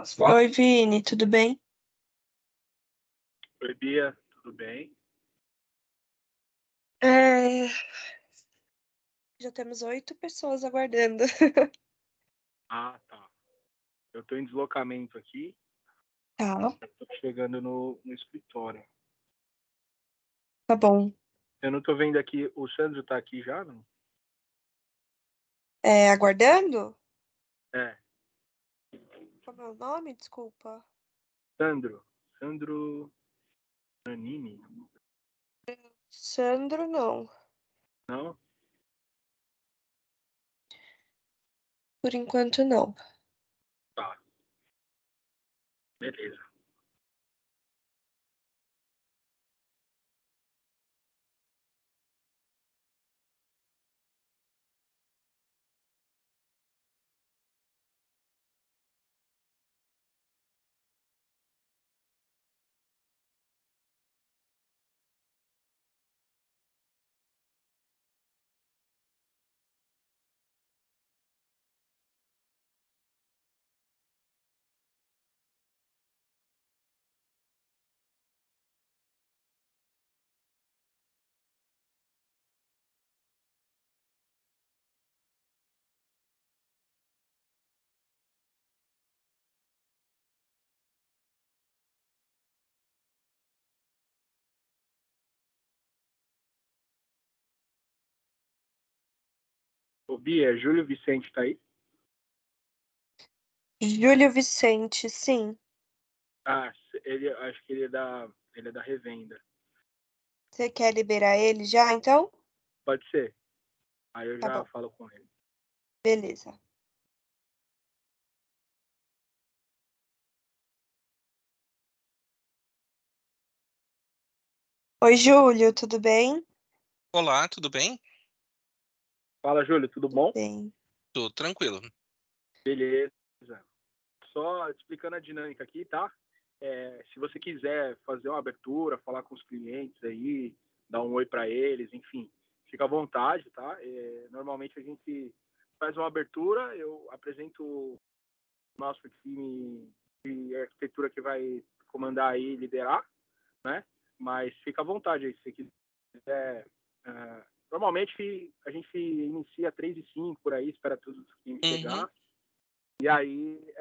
Oi, Vini, tudo bem? Oi, Bia, tudo bem? É, já temos 8 pessoas aguardando. Ah, tá. Eu estou em deslocamento aqui, Tá, estou chegando no escritório. tá bom. Eu não estou vendo aqui, o Sandro está aqui já, não? Aguardando? É, Como é o nome? Desculpa. Sandro Nanini, Sandro, não. não? Por enquanto, não. Tá, beleza. Ô, Bia, Júlio Vicente está aí? Júlio Vicente, sim. Ah, acho que ele é da revenda. Você quer liberar ele já, então? Pode ser. Aí eu Tá já bom, falo com ele. beleza. Oi, Júlio, tudo bem? Olá, tudo bem? Fala, Júlio, tudo Tudo bom? bem. Tô tranquilo. Beleza. Só explicando a dinâmica aqui, tá? Se você quiser fazer uma abertura, falar com os clientes aí, dar um oi para eles, enfim, fica à vontade, tá? Normalmente a gente faz uma abertura, eu apresento o nosso time de arquitetura que vai comandar aí e liderar, né? Mas fica à vontade aí, se você quiser. Normalmente a gente inicia 3h05 por aí, espera todos os times Uhum. chegar. E aí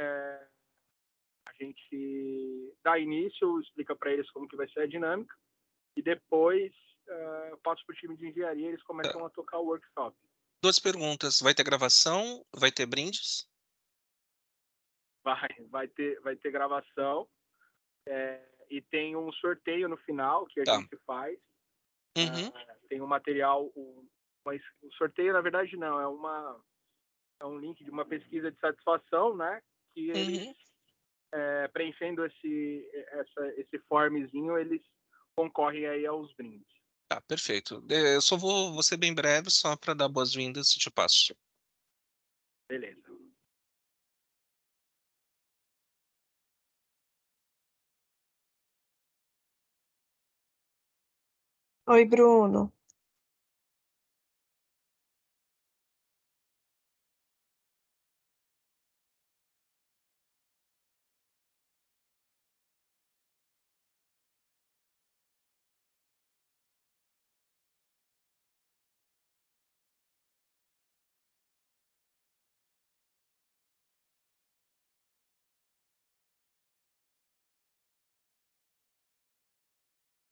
a gente dá início, explica para eles como que vai ser a dinâmica e depois eu passo para o time de engenharia e eles começam Tá. a tocar o workshop. 2 perguntas. Vai ter gravação? Vai ter brindes? Vai ter gravação e tem um sorteio no final que a Tá. gente faz. Uhum. Tem um material, o sorteio na verdade não, é um link de uma pesquisa de satisfação, né? Que eles Uhum. preenchendo esse formzinho, eles concorrem aí aos brindes. Tá, perfeito. Eu só vou ser bem breve, só para dar boas-vindas e te passo. Beleza. Oi, Bruno.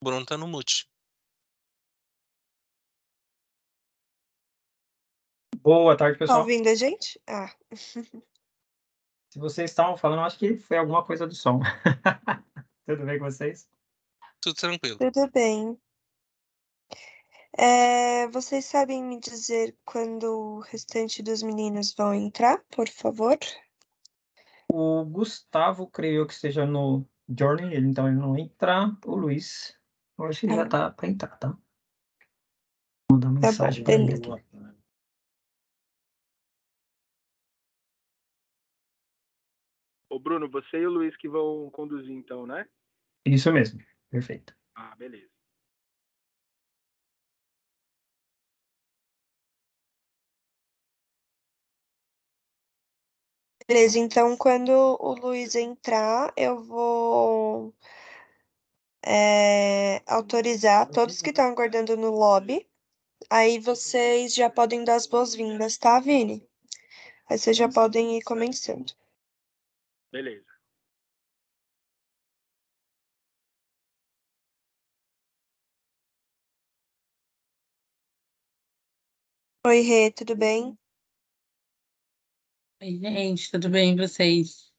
O Bruno tá no mute. Boa tarde, Tá pessoal. ouvindo a gente? Se vocês estavam falando, eu acho que foi alguma coisa do som. Tudo bem com vocês? Tudo tranquilo. Tudo bem. Vocês sabem me dizer quando o restante dos meninos vão entrar, por favor? O Gustavo, creio que esteja no Journey, então ele não entra. O Luiz, eu acho que ele já Tá, tá para entrar, tá? Vou dar tá bom, mensagem para ele beleza. aqui. Ô, Bruno, você e o Luiz que vão conduzir então, né? Isso mesmo, perfeito. Ah, beleza. Beleza, então quando o Luiz entrar, eu vou autorizar todos que estão aguardando no lobby. Aí vocês já podem dar as boas-vindas, tá, Vini? Aí vocês já podem ir começando. Beleza. Oi, Rê, tudo bem? Oi, gente, tudo bem, e vocês?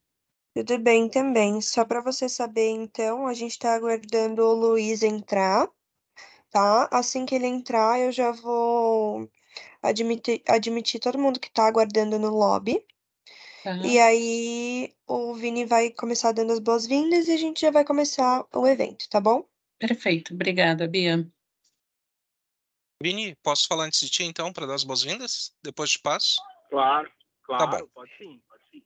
Tudo bem também. Só para você saber, então, a gente está aguardando o Luiz entrar, tá? Assim que ele entrar, eu já vou admitir todo mundo que está aguardando no lobby. Tá? E aí o Vini vai começar dando as boas-vindas e a gente já vai começar o evento, tá bom? Perfeito, obrigada, Bia. Vini, posso falar antes de ti, então, para dar as boas-vindas? Depois te passo? Claro, Tá bom. claro, pode sim, pode sim.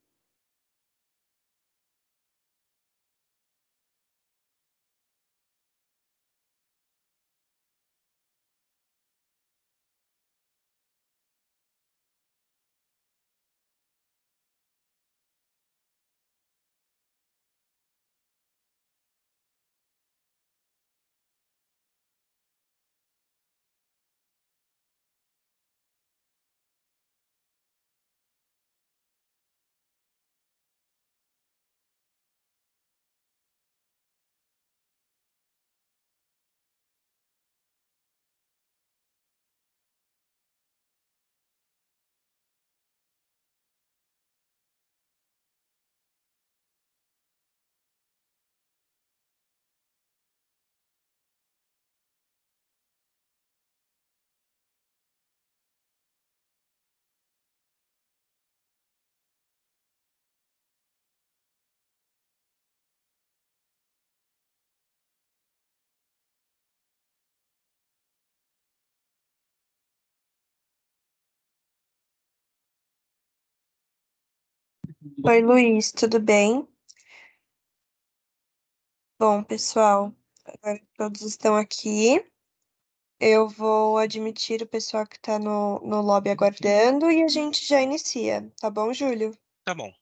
Oi, Luiz, tudo bem? Bom, pessoal, agora que todos estão aqui. Eu vou admitir o pessoal que está no lobby aguardando e a gente já inicia, tá bom, Júlio? Tá bom.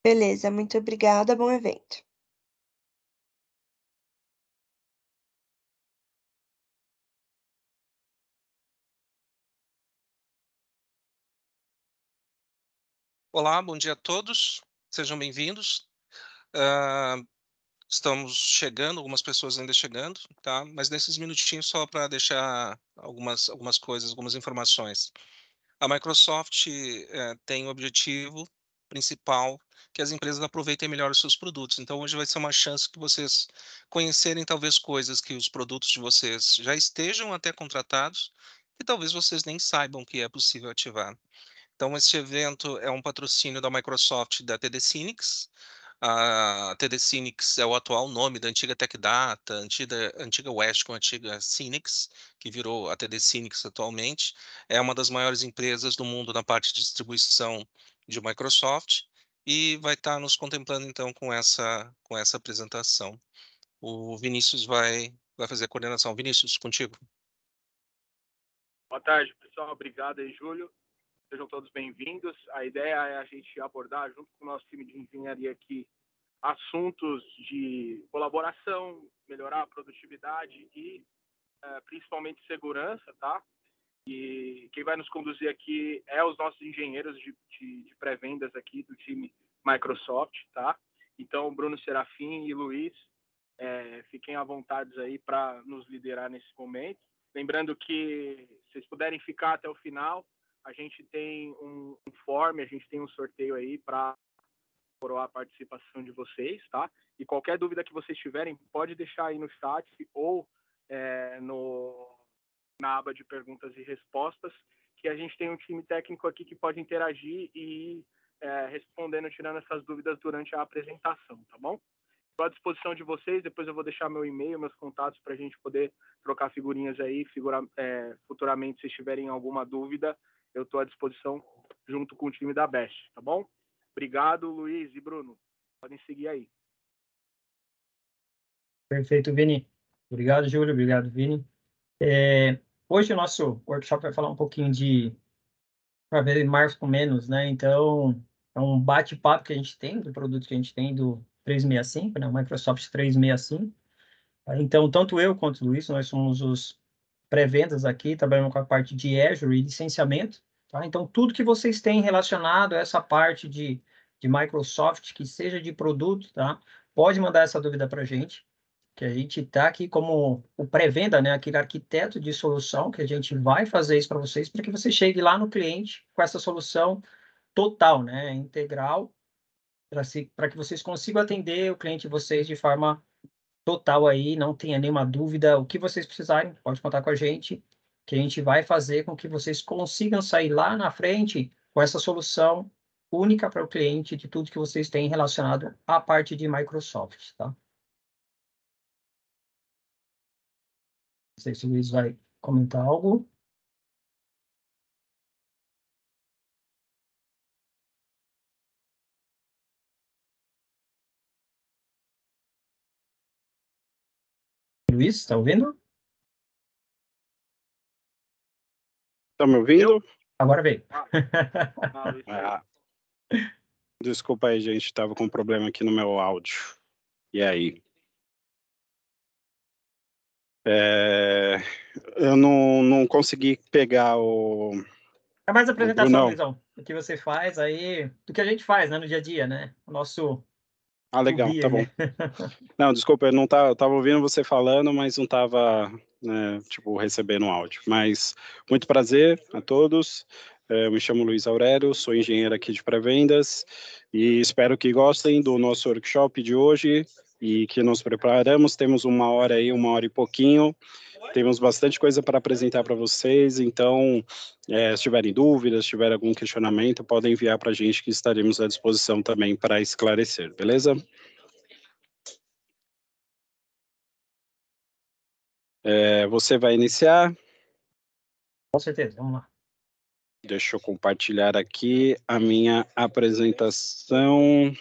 Beleza, muito obrigada, bom evento. Olá, bom dia a todos. Sejam bem-vindos. Ah, estamos chegando, algumas pessoas ainda chegando, tá? Mas nesses minutinhos só para deixar algumas coisas, algumas informações. A Microsoft tem o objetivo principal que as empresas aproveitem melhor os seus produtos. Então, hoje vai ser uma chance que vocês conhecerem talvez coisas que os produtos de vocês já estejam até contratados e talvez vocês nem saibam que é possível ativar. Então, esse evento é um patrocínio da Microsoft e da TD Synnex. A TD Synnex é o atual nome da antiga Tech Data, antiga Westcom, antiga Synnex, que virou a TD Synnex atualmente. É uma das maiores empresas do mundo na parte de distribuição de Microsoft e vai estar nos contemplando então com essa apresentação. O Vinícius vai fazer a coordenação. Vinícius, contigo. Boa tarde, pessoal. Obrigado aí, Júlio. Sejam todos bem-vindos. A ideia é a gente abordar, junto com o nosso time de engenharia aqui, assuntos de colaboração, melhorar a produtividade e principalmente segurança, tá? E quem vai nos conduzir aqui é os nossos engenheiros de pré-vendas aqui do time Microsoft, tá? Então, Bruno Serafim e Luiz, fiquem à vontade aí para nos liderar nesse momento. Lembrando que, se vocês puderem ficar até o final, a gente tem um form, a gente tem um sorteio aí para coroar a participação de vocês, tá? E qualquer dúvida que vocês tiverem, pode deixar aí no chat ou na aba de perguntas e respostas, que a gente tem um time técnico aqui que pode interagir e ir respondendo, tirando essas dúvidas durante a apresentação, tá bom? Estou à disposição de vocês, depois eu vou deixar meu e-mail, meus contatos para a gente poder trocar figurinhas aí, futuramente, se tiverem alguma dúvida, eu estou à disposição junto com o time da Best, tá bom? Obrigado, Luiz e Bruno. Podem seguir aí. Perfeito, Vini. Obrigado, Júlio. Obrigado, Vini. Hoje o nosso workshop vai falar um pouquinho de para ver mais com menos, né? Então, é um bate-papo que a gente tem, do produto que a gente tem do 365, né? O Microsoft 365. Então, tanto eu quanto o Luiz, nós somos os pré-vendas aqui, trabalhamos com a parte de Azure e licenciamento, tá? Então, tudo que vocês têm relacionado a essa parte de Microsoft, que seja de produto, tá? Pode mandar essa dúvida para a gente, que a gente está aqui como o pré-venda, né? Aquele arquiteto de solução, que a gente vai fazer isso para vocês, para que você chegue lá no cliente com essa solução total, né? Integral, para que vocês consigam atender o cliente de vocês de forma total aí, não tenha nenhuma dúvida. O que vocês precisarem, pode contar com a gente, que a gente vai fazer com que vocês consigam sair lá na frente com essa solução única para o cliente de tudo que vocês têm relacionado à parte de Microsoft, tá? Não sei se o Luiz vai comentar algo. Luiz, está ouvindo? Tá me ouvindo? Agora veio. Ah, desculpa aí, gente, estava com um problema aqui no meu áudio. E aí? Eu não consegui pegar o... É mais apresentação, Brunão. Luizão, do que você faz aí, do que a gente faz, né, no dia a dia, né? O nosso... Ah, legal, guia, tá bom. né? Não, desculpa, eu tava ouvindo você falando, mas não tava, né, tipo, recebendo áudio. Mas muito prazer a todos. Eu me chamo Luiz Aurélio, sou engenheiro aqui de pré-vendas e espero que gostem do nosso workshop de hoje e que nos preparamos. Temos 1 hora aí, 1 hora e pouquinho. Temos bastante coisa para apresentar para vocês, então, se tiverem dúvidas, se tiver algum questionamento, podem enviar para a gente que estaremos à disposição também para esclarecer, beleza? Você vai iniciar? Com certeza, vamos lá. Deixa eu compartilhar aqui a minha apresentação.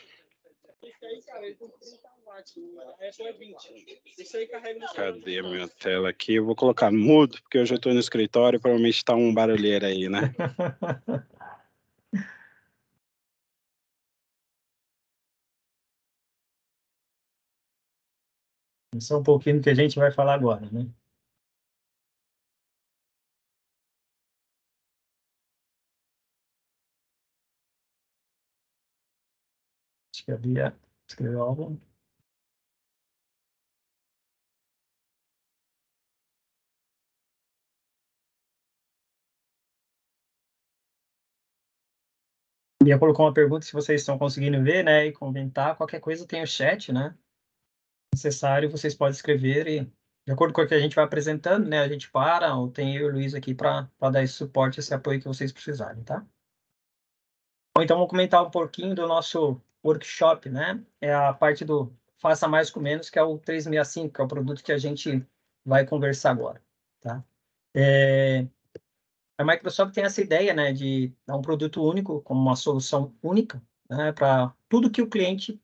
Cadê a minha tela aqui? Eu vou colocar mudo, porque hoje eu estou no escritório, provavelmente está um barulheiro aí, né? Isso é um pouquinho do que a gente vai falar agora, né? Acho que a Bia escreveu algo. A Bia colocou uma pergunta, se vocês estão conseguindo ver, né? E comentar. Qualquer coisa tem o chat, né? Necessário, vocês podem escrever e, de acordo com o que a gente vai apresentando, né? A gente para, ou tem eu e o Luiz aqui para dar esse suporte, esse apoio que vocês precisarem, tá? Bom, então, vamos comentar um pouquinho do nosso workshop, né? É a parte do Faça Mais com Menos, que é o 365, que é o produto que a gente vai conversar agora, tá? A Microsoft tem essa ideia, né, de dar um produto único, como uma solução única, né, para tudo que o cliente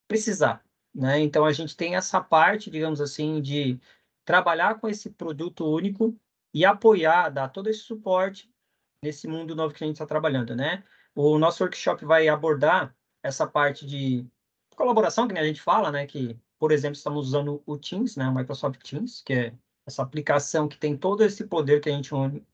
precisar, né? Então, a gente tem essa parte, digamos assim, de trabalhar com esse produto único e apoiar, dar todo esse suporte nesse mundo novo que a gente está trabalhando, né? O nosso workshop vai abordar essa parte de colaboração, que nem a gente fala, né? Que, por exemplo, estamos usando o Teams, né? O Microsoft Teams, que é essa aplicação que tem todo esse poder que a gente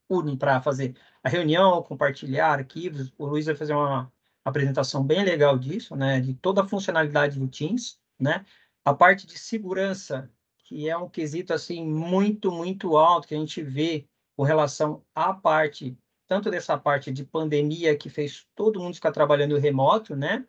une para fazer a reunião, compartilhar arquivos. O Luiz vai fazer uma apresentação bem legal disso, né? De toda a funcionalidade do Teams, né? A parte de segurança, que é um quesito, assim, muito, muito alto, que a gente vê com relação à parte tanto dessa parte de pandemia que fez todo mundo ficar trabalhando remoto, né?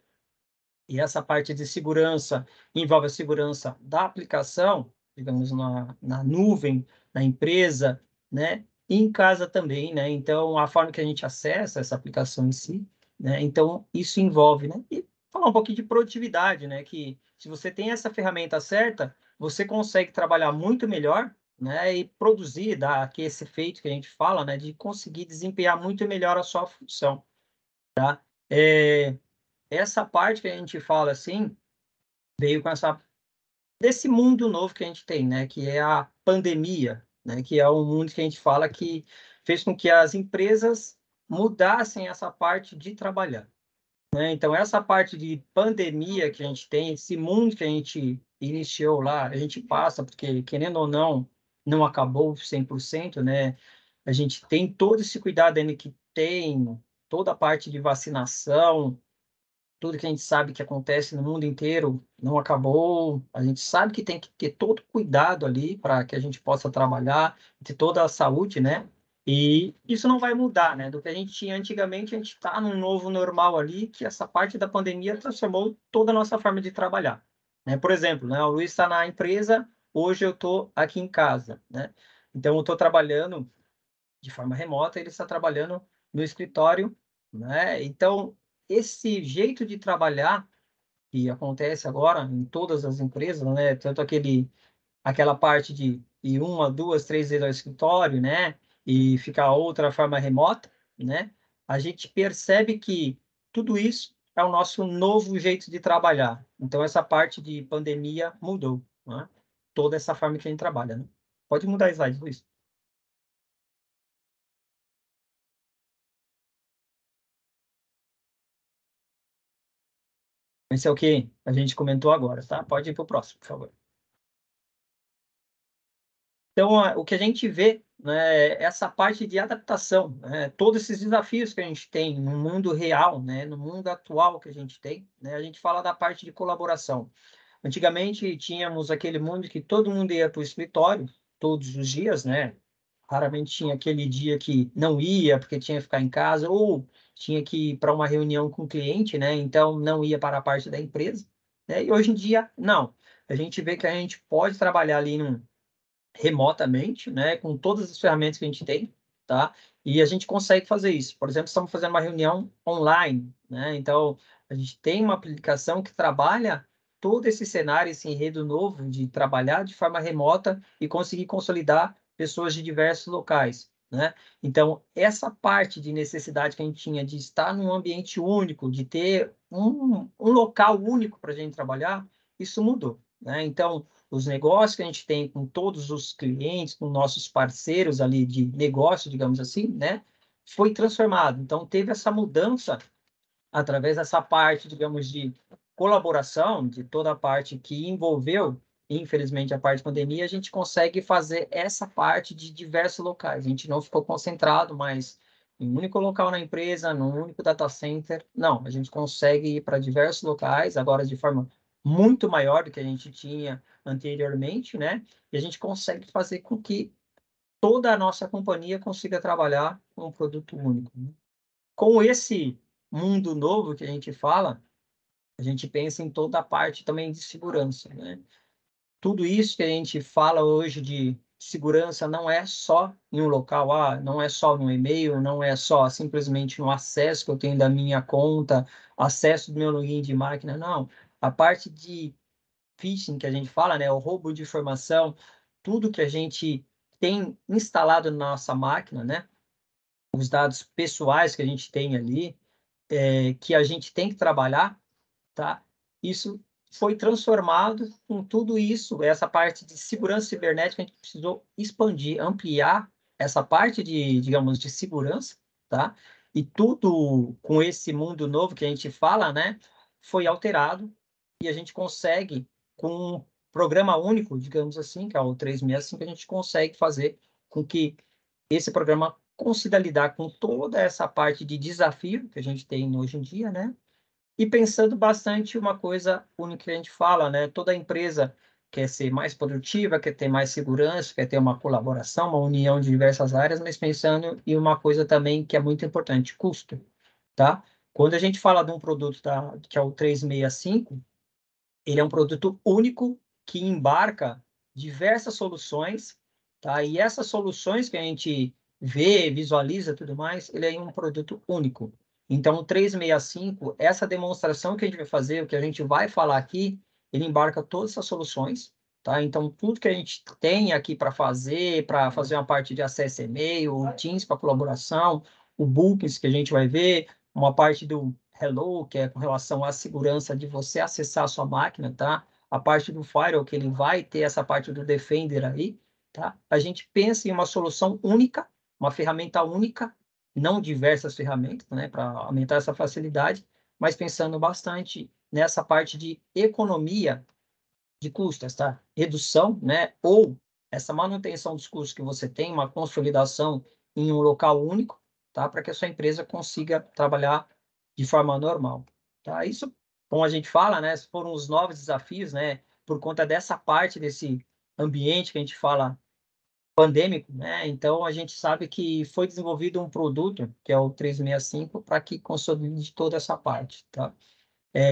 E essa parte de segurança envolve a segurança da aplicação, digamos, na nuvem, na empresa, né? E em casa também, né? Então, a forma que a gente acessa essa aplicação em si, né? Então, isso envolve, né? E falar um pouquinho de produtividade, né? Que se você tem essa ferramenta certa, você consegue trabalhar muito melhor, né? E produzir, dar aqui esse efeito que a gente fala, né? De conseguir desempenhar muito melhor a sua função, tá? Essa parte que a gente fala assim, veio com essa desse mundo novo que a gente tem, né, que é a pandemia, né, que é um mundo que a gente fala que fez com que as empresas mudassem essa parte de trabalhar, né? Então, essa parte de pandemia que a gente tem, esse mundo que a gente iniciou lá, a gente passa, porque, querendo ou não, não acabou 100%, né? A gente tem todo esse cuidado ainda que tem, toda a parte de vacinação, tudo que a gente sabe que acontece no mundo inteiro não acabou. A gente sabe que tem que ter todo cuidado ali para que a gente possa trabalhar, ter toda a saúde, né? E isso não vai mudar, né? Do que a gente tinha antigamente, a gente está num novo normal ali, que essa parte da pandemia transformou toda a nossa forma de trabalhar, né? Por exemplo, né? O Luiz está na empresa, hoje eu estou aqui em casa, né? Então, eu estou trabalhando de forma remota, ele está trabalhando no escritório, né? Então, esse jeito de trabalhar que acontece agora em todas as empresas, né? Tanto aquela parte de ir uma, duas, três vezes ao escritório, né? E ficar outra forma remota, né? A gente percebe que tudo isso é o nosso novo jeito de trabalhar. Então, essa parte de pandemia mudou, né? Toda essa forma que a gente trabalha, né? Pode mudar slide, Luiz. Esse é o que a gente comentou agora, tá? Pode ir para o próximo, por favor. Então, o que a gente vê, né, é essa parte de adaptação, né, todos esses desafios que a gente tem no mundo real, né, no mundo atual que a gente tem, né, a gente fala da parte de colaboração. Antigamente, tínhamos aquele mundo que todo mundo ia para o escritório todos os dias, né? Raramente tinha aquele dia que não ia porque tinha que ficar em casa ou tinha que ir para uma reunião com o cliente, né? Então, não ia para a parte da empresa, né? E hoje em dia, não. A gente vê que a gente pode trabalhar ali remotamente, né, com todas as ferramentas que a gente tem, tá? E a gente consegue fazer isso. Por exemplo, estamos fazendo uma reunião online, né? Então, a gente tem uma aplicação que trabalha todo esse cenário, esse enredo novo de trabalhar de forma remota e conseguir consolidar pessoas de diversos locais, né? Então, essa parte de necessidade que a gente tinha de estar num ambiente único, de ter um local único para a gente trabalhar, isso mudou, né? Então, os negócios que a gente tem com todos os clientes, com nossos parceiros ali de negócio, digamos assim, né, foi transformado. Então, teve essa mudança através dessa parte, digamos, de colaboração, de toda a parte que envolveu, infelizmente, a parte de pandemia, a gente consegue fazer essa parte de diversos locais. A gente não ficou concentrado mais em um único local na empresa, num único data center. Não, a gente consegue ir para diversos locais, agora de forma muito maior do que a gente tinha anteriormente, né? E a gente consegue fazer com que toda a nossa companhia consiga trabalhar com um produto único, né? Com esse mundo novo que a gente fala, a gente pensa em toda a parte também de segurança, né? Tudo isso que a gente fala hoje de segurança não é só em um local, não é só no e-mail, não é só simplesmente no acesso que eu tenho da minha conta, acesso do meu login de máquina, não. A parte de phishing que a gente fala, né, o roubo de informação, tudo que a gente tem instalado na nossa máquina, né, os dados pessoais que a gente tem ali, que a gente tem que trabalhar, tá? Isso foi transformado com tudo isso, essa parte de segurança cibernética, a gente precisou expandir, ampliar essa parte de, digamos, de segurança, tá? E tudo com esse mundo novo que a gente fala, né, foi alterado e a gente consegue, com um programa único, digamos assim, que é o 365, a gente consegue fazer com que esse programa consiga lidar com toda essa parte de desafio que a gente tem hoje em dia, né? E pensando bastante uma coisa única que a gente fala, né? Toda empresa quer ser mais produtiva, quer ter mais segurança, quer ter uma colaboração, uma união de diversas áreas, mas pensando em uma coisa também que é muito importante, custo, tá? Quando a gente fala de um produto que é o 365, ele é um produto único que embarca diversas soluções, tá? E essas soluções que a gente vê, visualiza, tudo mais, ele é um produto único. Então, o 365, essa demonstração que a gente vai fazer, o que a gente vai falar aqui, ele embarca todas essas soluções, tá? Então, tudo que a gente tem aqui para fazer uma parte de acesso e-mail, o Teams para colaboração, o Bookings que a gente vai ver, uma parte do Hello, que é com relação à segurança de você acessar a sua máquina, tá? A parte do Firewall, que ele vai ter essa parte do Defender aí, tá? A gente pensa em uma solução única, uma ferramenta única, não diversas ferramentas, né? Para aumentar essa facilidade, mas pensando bastante nessa parte de economia de custos, tá? Redução, né? Ou essa manutenção dos custos que você tem, uma consolidação em um local único, tá? Para que a sua empresa consiga trabalhar de forma normal, tá? Isso, como a gente fala, né? Foram os novos desafios, né? Por conta dessa parte desse ambiente que a gente fala pandêmico, né? Então, a gente sabe que foi desenvolvido um produto, que é o 365, para que consolide toda essa parte, tá?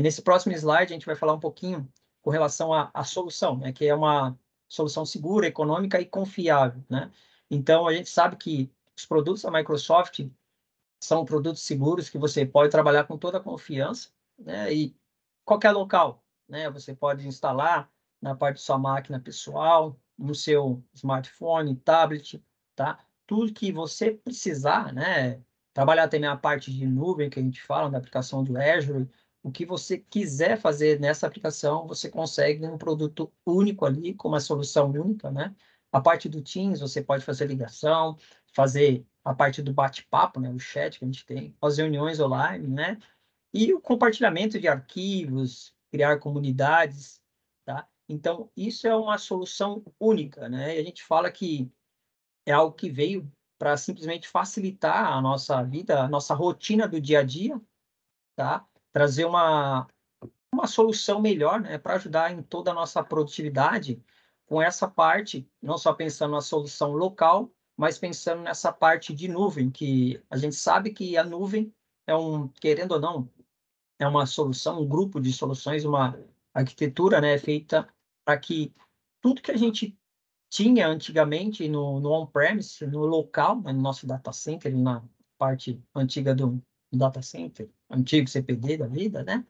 Nesse próximo slide, a gente vai falar um pouquinho com relação à solução, né? Que é uma solução segura, econômica e confiável, né? Então, a gente sabe que os produtos da Microsoft são produtos seguros que você pode trabalhar com toda a confiança, né? E qualquer local, né? Você pode instalar na parte de sua máquina pessoal, no seu smartphone, tablet, tá? Tudo que você precisar, né? Trabalhar também a parte de nuvem que a gente fala, da aplicação do Azure, o que você quiser fazer nessa aplicação, você consegue um produto único ali, com uma solução única, né? A parte do Teams, você pode fazer ligação, fazer a parte do bate-papo, né? O chat que a gente tem, as reuniões online, né? E o compartilhamento de arquivos, criar comunidades, tá? Então, isso é uma solução única, né? E a gente fala que é algo que veio para simplesmente facilitar a nossa vida, a nossa rotina do dia a dia, tá? Trazer uma solução melhor, né, para ajudar em toda a nossa produtividade com essa parte, não só pensando na solução local, mas pensando nessa parte de nuvem, que a gente sabe que a nuvem é querendo ou não, é uma solução, um grupo de soluções, uma arquitetura, né, feita para que tudo que a gente tinha antigamente no on-premise, no local, né, no nosso data center, na parte antiga do data center, antigo CPD da vida, né?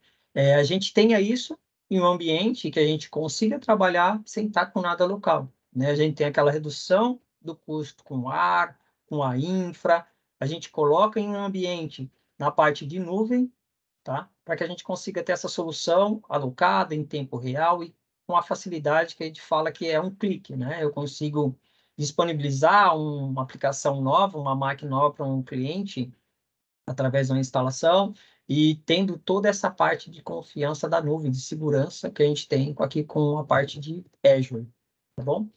A gente tenha isso em um ambiente que a gente consiga trabalhar sem estar com nada local, né? A gente tem aquela redução do custo com ar, com a infra, a gente coloca em um ambiente na parte de nuvem, tá? Para que a gente consiga ter essa solução alocada em tempo real e com a facilidade que a gente fala que é um clique, né? Eu consigo disponibilizar uma aplicação nova, uma máquina nova para um cliente através de uma instalação e tendo toda essa parte de confiança da nuvem, de segurança que a gente tem aqui com a parte de Azure, tá bom?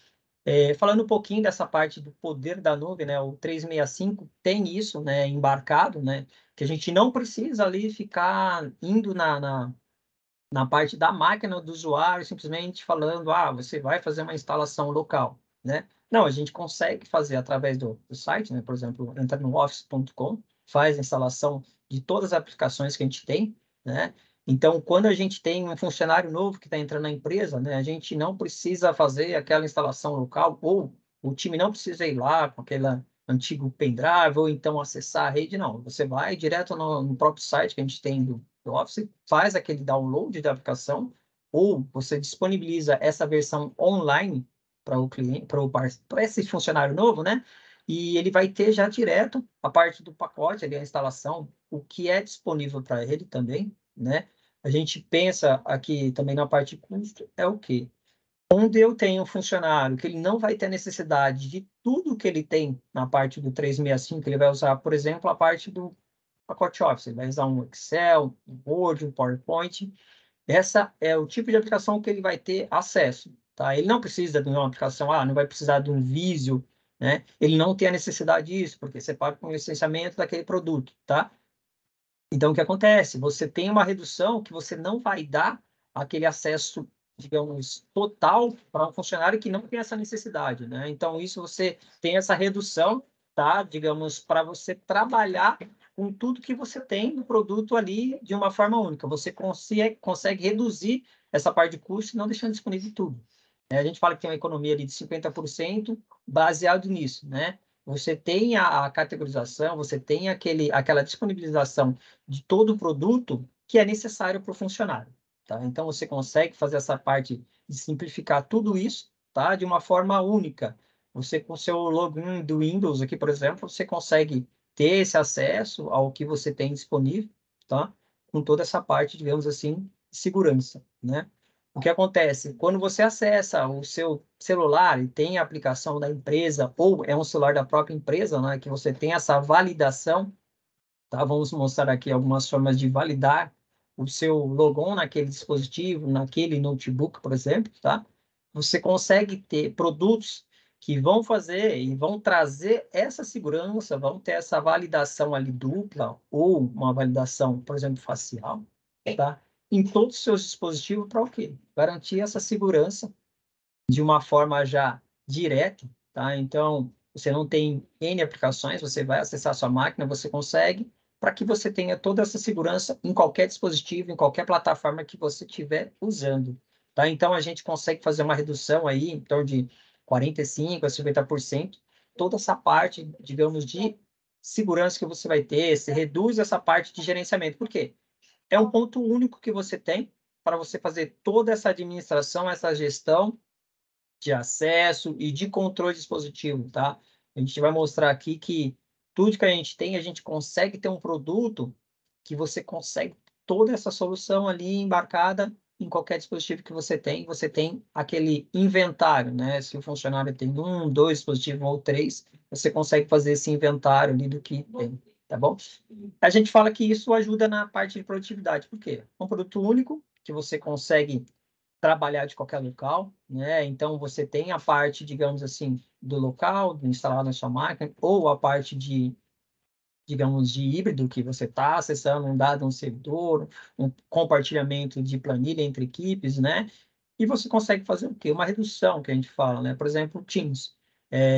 Falando um pouquinho dessa parte do poder da nuvem, né? O 365 tem isso, né? Embarcado, né? Que a gente não precisa ali ficar indo na parte da máquina do usuário, simplesmente falando, você vai fazer uma instalação local, né? Não, a gente consegue fazer através do site, né? Por exemplo, entra no office.com, faz a instalação de todas as aplicações que a gente tem, né? Então, quando a gente tem um funcionário novo que está entrando na empresa, né? A gente não precisa fazer aquela instalação local, ou o time não precisa ir lá com aquele antigo pendrive, ou então acessar a rede, não. Você vai direto no próprio site que a gente tem do Office, faz aquele download da aplicação, ou você disponibiliza essa versão online para o cliente, para esse funcionário novo, né? E ele vai ter já direto a parte do pacote, ali, a instalação, o que é disponível para ele também, né? A gente pensa aqui também na parte de custo, é o quê? Onde eu tenho um funcionário que ele não vai ter necessidade de tudo que ele tem na parte do 365, ele vai usar, por exemplo, a parte do pacote Office, ele vai usar um Excel, um Word, um PowerPoint. Essa é o tipo de aplicação que ele vai ter acesso, tá? Ele não precisa de uma aplicação, não vai precisar de um Visio, né? Ele não tem a necessidade disso, porque você paga com o licenciamento daquele produto, tá? Então, o que acontece? Você tem uma redução que você não vai dar aquele acesso, digamos, total para um funcionário que não tem essa necessidade, né? Então, isso você tem essa redução, tá? Digamos, para você trabalhar com tudo que você tem no produto ali de uma forma única. Você consegue reduzir essa parte de custo e não deixando disponível tudo. A gente fala que tem uma economia ali de 50% baseado nisso, né? Você tem a categorização, você tem aquela disponibilização de todo o produto que é necessário para o funcionário, tá? Então, você consegue fazer essa parte de simplificar tudo isso, tá? De uma forma única. Você, com o seu login do Windows aqui, por exemplo, você consegue ter esse acesso ao que você tem disponível, tá? Com toda essa parte, digamos assim, de segurança, né? O que acontece? Quando você acessa o seu celular e tem a aplicação da empresa, ou é um celular da própria empresa, né, que você tem essa validação, tá? Vamos mostrar aqui algumas formas de validar o seu logon naquele dispositivo, naquele notebook, por exemplo, tá? Você consegue ter produtos que vão fazer e vão trazer essa segurança, vão ter essa validação ali dupla ou uma validação, por exemplo, facial, tá? Em todos os seus dispositivos para o quê? Garantir essa segurança de uma forma já direta, tá? Então, você não tem N aplicações, você vai acessar a sua máquina, você consegue, para que você tenha toda essa segurança em qualquer dispositivo, em qualquer plataforma que você estiver usando, tá? Então, a gente consegue fazer uma redução aí em torno de 45% a 50%, toda essa parte, digamos, de segurança que você vai ter, você reduz essa parte de gerenciamento. Por quê? É um ponto único que você tem para você fazer toda essa administração, essa gestão de acesso e de controle dispositivo, tá? A gente vai mostrar aqui que tudo que a gente tem, a gente consegue ter um produto que você consegue toda essa solução ali embarcada em qualquer dispositivo que você tem aquele inventário, né? Se o funcionário tem 1, 2 dispositivos ou 3, você consegue fazer esse inventário ali do que tem, tá bom? A gente fala que isso ajuda na parte de produtividade, por quê? É um produto único que você consegue trabalhar de qualquer local, né? Então, você tem a parte, digamos assim, do local, instalado na sua máquina, ou a parte de, digamos, de híbrido, que você está acessando um dado um servidor, um compartilhamento de planilha entre equipes, né? E você consegue fazer o quê? Uma redução, que a gente fala, né? Por exemplo, Teams.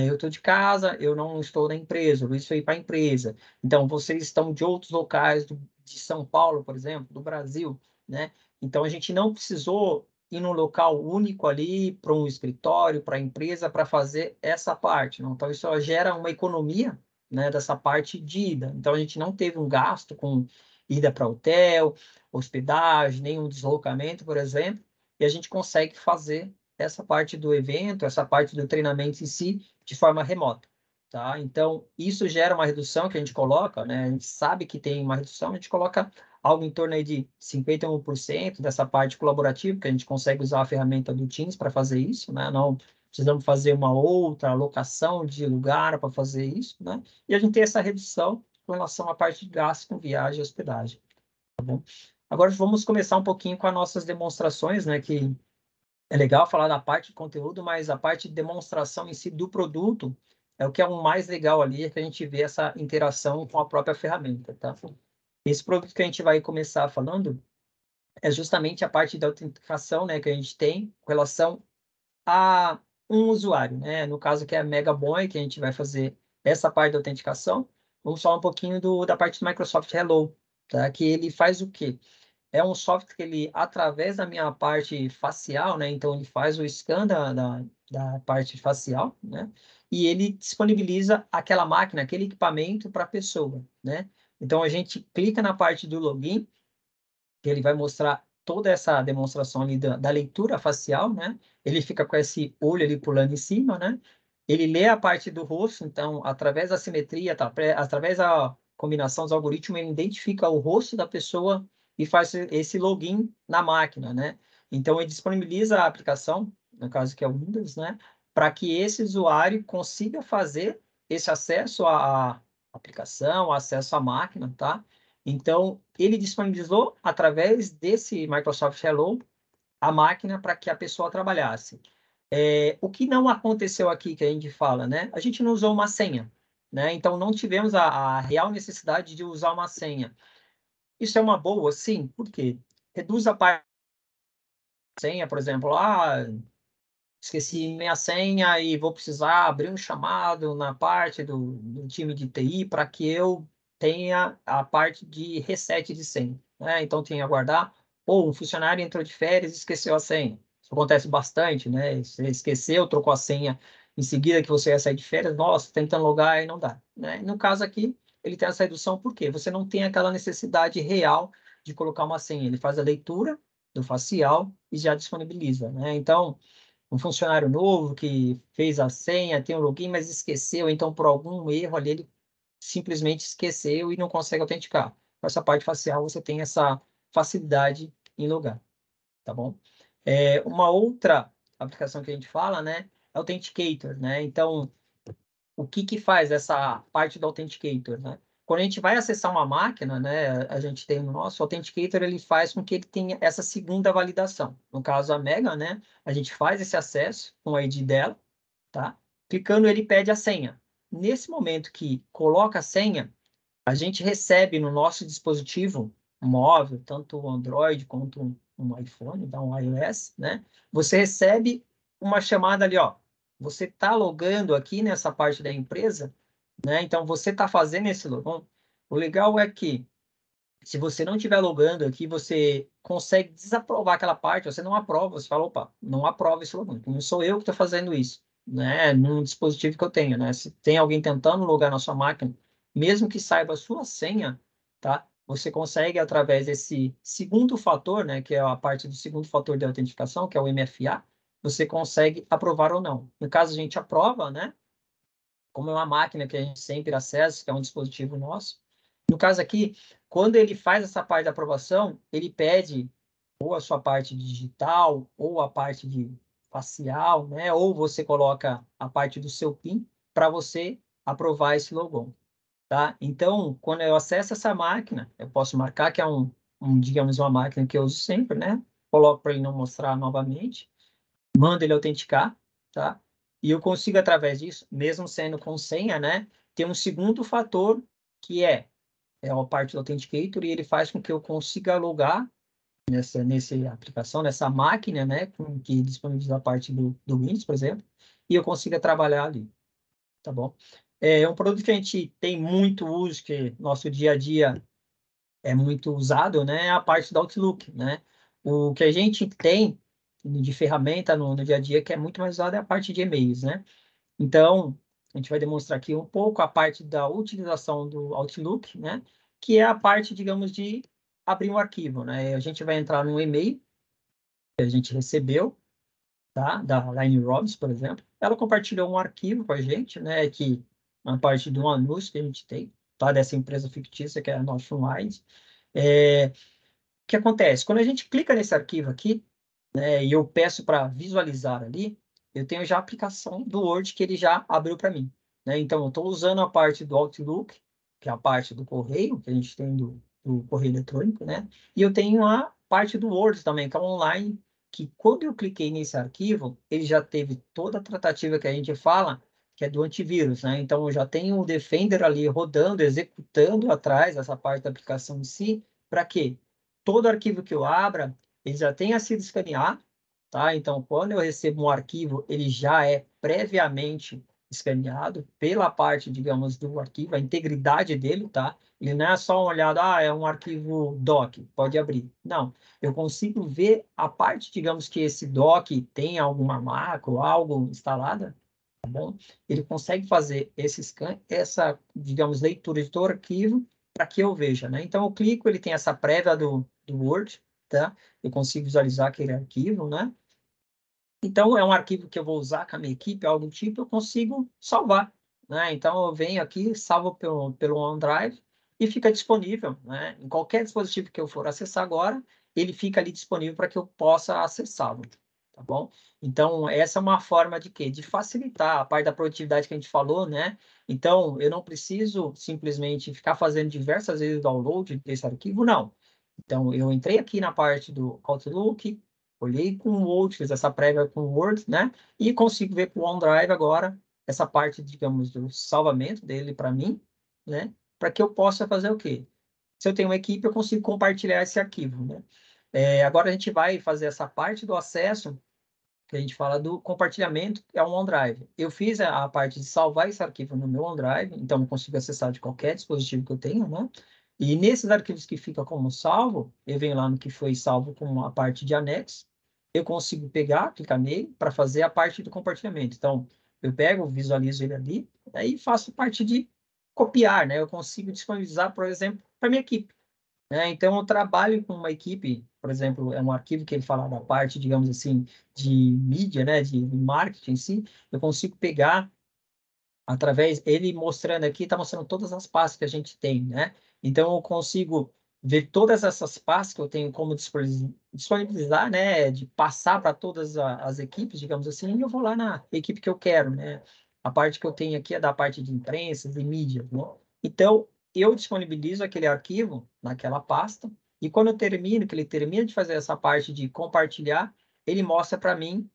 Eu estou de casa, eu não estou na empresa, o Luiz foi para a empresa. Então, vocês estão de outros locais, de São Paulo, por exemplo, do Brasil, né? Então, a gente não precisou ir num local único ali, para um escritório, para a empresa, para fazer essa parte. Não? Então, isso gera uma economia, né, dessa parte de ida. Então, a gente não teve um gasto com ida para hotel, hospedagem, nenhum deslocamento, por exemplo, e a gente consegue fazer essa parte do evento, essa parte do treinamento em si, de forma remota, tá? Então, isso gera uma redução que a gente coloca, né? A gente sabe que tem uma redução, a gente coloca algo em torno aí de 51% dessa parte colaborativa, que a gente consegue usar a ferramenta do Teams para fazer isso, né? Não precisamos fazer uma outra alocação de lugar para fazer isso, né? E a gente tem essa redução com relação à parte de gasto com viagem e hospedagem, tá bom? Agora vamos começar um pouquinho com as nossas demonstrações, né? Que é legal falar da parte de conteúdo, mas a parte de demonstração em si do produto é o que é o mais legal ali, é que a gente vê essa interação com a própria ferramenta, tá? Esse produto que a gente vai começar falando é justamente a parte da autenticação, né, que a gente tem com relação a um usuário, né? No caso que é a Megaboy, que a gente vai fazer essa parte da autenticação. Vamos falar um pouquinho da parte do Microsoft Hello, tá? Que ele faz o quê? É um software que ele, através da minha parte facial, né? Então, ele faz o scan da parte facial, né? E ele disponibiliza aquela máquina, aquele equipamento para a pessoa, né? Então, a gente clica na parte do login, que ele vai mostrar toda essa demonstração ali da leitura facial, né? Ele fica com esse olho ali pulando em cima, né? Ele lê a parte do rosto, então, através da simetria, tá? Através da combinação dos algoritmos, ele identifica o rosto da pessoa e faz esse login na máquina, né? Então, ele disponibiliza a aplicação, no caso que é o Windows, né? Para que esse usuário consiga fazer esse acesso à aplicação, acesso à máquina, tá? Então, ele disponibilizou, através desse Microsoft Hello, a máquina para que a pessoa trabalhasse. O que não aconteceu aqui, que a gente fala, né? A gente não usou uma senha, né? Então, não tivemos a real necessidade de usar uma senha. Isso é uma boa, sim, porque reduz a parte da senha, por exemplo, esqueci minha senha e vou precisar abrir um chamado na parte do time de TI para que eu tenha a parte de reset de senha, né? Então, tem que aguardar. Ou um funcionário entrou de férias e esqueceu a senha. Isso acontece bastante, né? Você esqueceu, trocou a senha em seguida que você ia sair de férias, nossa, tentando logar e não dá, né? No caso aqui, ele tem essa redução porque você não tem aquela necessidade real de colocar uma senha. Ele faz a leitura do facial e já disponibiliza, né? Então, um funcionário novo que fez a senha, tem o login, mas esqueceu, então por algum erro ali ele simplesmente esqueceu e não consegue autenticar. Com essa parte facial você tem essa facilidade em logar, tá bom? Uma outra aplicação que a gente fala, né, é Authenticator, né? Então, o que faz essa parte do Authenticator, né? quando a gente vai acessar uma máquina, né, a gente tem o nosso Authenticator, ele faz com que ele tenha essa segunda validação. No caso, a Mega, né, a gente faz esse acesso com a ID dela, tá? Clicando, ele pede a senha. Nesse momento que coloca a senha, a gente recebe no nosso dispositivo móvel, tanto o Android quanto um iPhone, então um iOS, né? Você recebe uma chamada ali, ó. Você está logando aqui nessa parte da empresa, né? Então, você está fazendo esse login. O legal é que, se você não estiver logando aqui, você consegue desaprovar aquela parte, você não aprova, você fala, opa, não aprova esse login, não sou eu que estou fazendo isso, né? Num dispositivo que eu tenho, né? Se tem alguém tentando logar na sua máquina, mesmo que saiba a sua senha, tá? Você consegue, através desse segundo fator, né? Que é a parte do segundo fator de autenticação, que é o MFA, você consegue aprovar ou não. No caso, a gente aprova, né? Como é uma máquina que a gente sempre acessa, que é um dispositivo nosso. No caso aqui, quando ele faz essa parte da aprovação, ele pede ou a sua parte digital, ou a parte de facial, né? Ou você coloca a parte do seu PIN para você aprovar esse logon, tá? Então, quando eu acesso essa máquina, eu posso marcar que é digamos, uma máquina que eu uso sempre, né? Coloco para ele não mostrar novamente, mando ele autenticar, tá? E eu consigo, através disso, mesmo sendo com senha, né? Ter um segundo fator, que é a parte do Authenticator, e ele faz com que eu consiga logar nessa aplicação, nessa máquina, né? Que disponibiliza a parte do Windows, por exemplo, e eu consiga trabalhar ali, tá bom? É um produto que a gente tem muito uso, que nosso dia a dia é muito usado, né? É a parte do Outlook, né? O que a gente tem de ferramenta no dia a dia que é muito mais usado é a parte de e-mails, né? Então, a gente vai demonstrar aqui um pouco a parte da utilização do Outlook, né? Que é a parte, digamos, de abrir um arquivo, né? A gente vai entrar num e-mail que a gente recebeu, tá? Da Line Robbins, por exemplo. Ela compartilhou um arquivo com a gente, né? Que uma parte de um anúncio que a gente tem, tá? Dessa empresa fictícia que é a Notion Lines. O que acontece? Quando a gente clica nesse arquivo aqui, né, e eu peço para visualizar ali, eu tenho já a aplicação do Word que ele já abriu para mim, né? Então, eu estou usando a parte do Outlook, que é a parte do correio, que a gente tem do correio eletrônico, né? E eu tenho a parte do Word também, que é online, que quando eu cliquei nesse arquivo, ele já teve toda a tratativa que a gente fala, que é do antivírus, né? Então, eu já tenho o Defender ali rodando, executando atrás essa parte da aplicação em si, para quê? Todo arquivo que eu abra, ele já tenha sido escaneado, tá? Então, quando eu recebo um arquivo, ele já é previamente escaneado pela parte, digamos, do arquivo, a integridade dele, tá? Ele não é só uma olhada, é um arquivo doc, pode abrir. Não, eu consigo ver a parte, digamos, que esse doc tem alguma macro, algo instalada, tá bom? Ele consegue fazer esse scan, essa, digamos, leitura de todo arquivo para que eu veja, né? Então, eu clico, ele tem essa prévia do Word, tá? Eu consigo visualizar aquele arquivo, né? Então, é um arquivo que eu vou usar com a minha equipe, algo do tipo, eu consigo salvar, né? Então, eu venho aqui, salvo pelo OneDrive e fica disponível, né? Em qualquer dispositivo que eu for acessar agora, ele fica ali disponível para que eu possa acessá-lo, tá bom? Então, essa é uma forma de quê? De facilitar a parte da produtividade que a gente falou, né? Então, eu não preciso simplesmente ficar fazendo diversas vezes o download desse arquivo, não. Então, eu entrei aqui na parte do Outlook, olhei com o Word, fiz essa prévia com o Word, né? E consigo ver com o OneDrive agora essa parte, digamos, do salvamento dele para mim, né? Para que eu possa fazer o quê? Se eu tenho uma equipe, eu consigo compartilhar esse arquivo, né? Agora a gente vai fazer essa parte do acesso, que a gente fala do compartilhamento, que é o OneDrive. Eu fiz a parte de salvar esse arquivo no meu OneDrive, então eu consigo acessar de qualquer dispositivo que eu tenha, né? E nesses arquivos que ficam como salvo, eu venho lá no que foi salvo com a parte de anexo, eu consigo pegar, clicar nele, para fazer a parte do compartilhamento. Então, eu pego, visualizo ele ali, aí faço parte de copiar, né? Eu consigo disponibilizar, por exemplo, para minha equipe, né? Então, eu trabalho com uma equipe, por exemplo, é um arquivo que ele fala da parte, digamos assim, de mídia, né? De marketing em si, eu consigo pegar através, ele mostrando aqui, está mostrando todas as pastas que a gente tem, né? Então, eu consigo ver todas essas pastas que eu tenho como disponibilizar, né? De passar para todas as equipes, digamos assim, e eu vou lá na equipe que eu quero, né? A parte que eu tenho aqui é da parte de imprensa, de mídia, né? Então, eu disponibilizo aquele arquivo naquela pasta, e quando eu termino, que ele termina de fazer essa parte de compartilhar, ele mostra para mim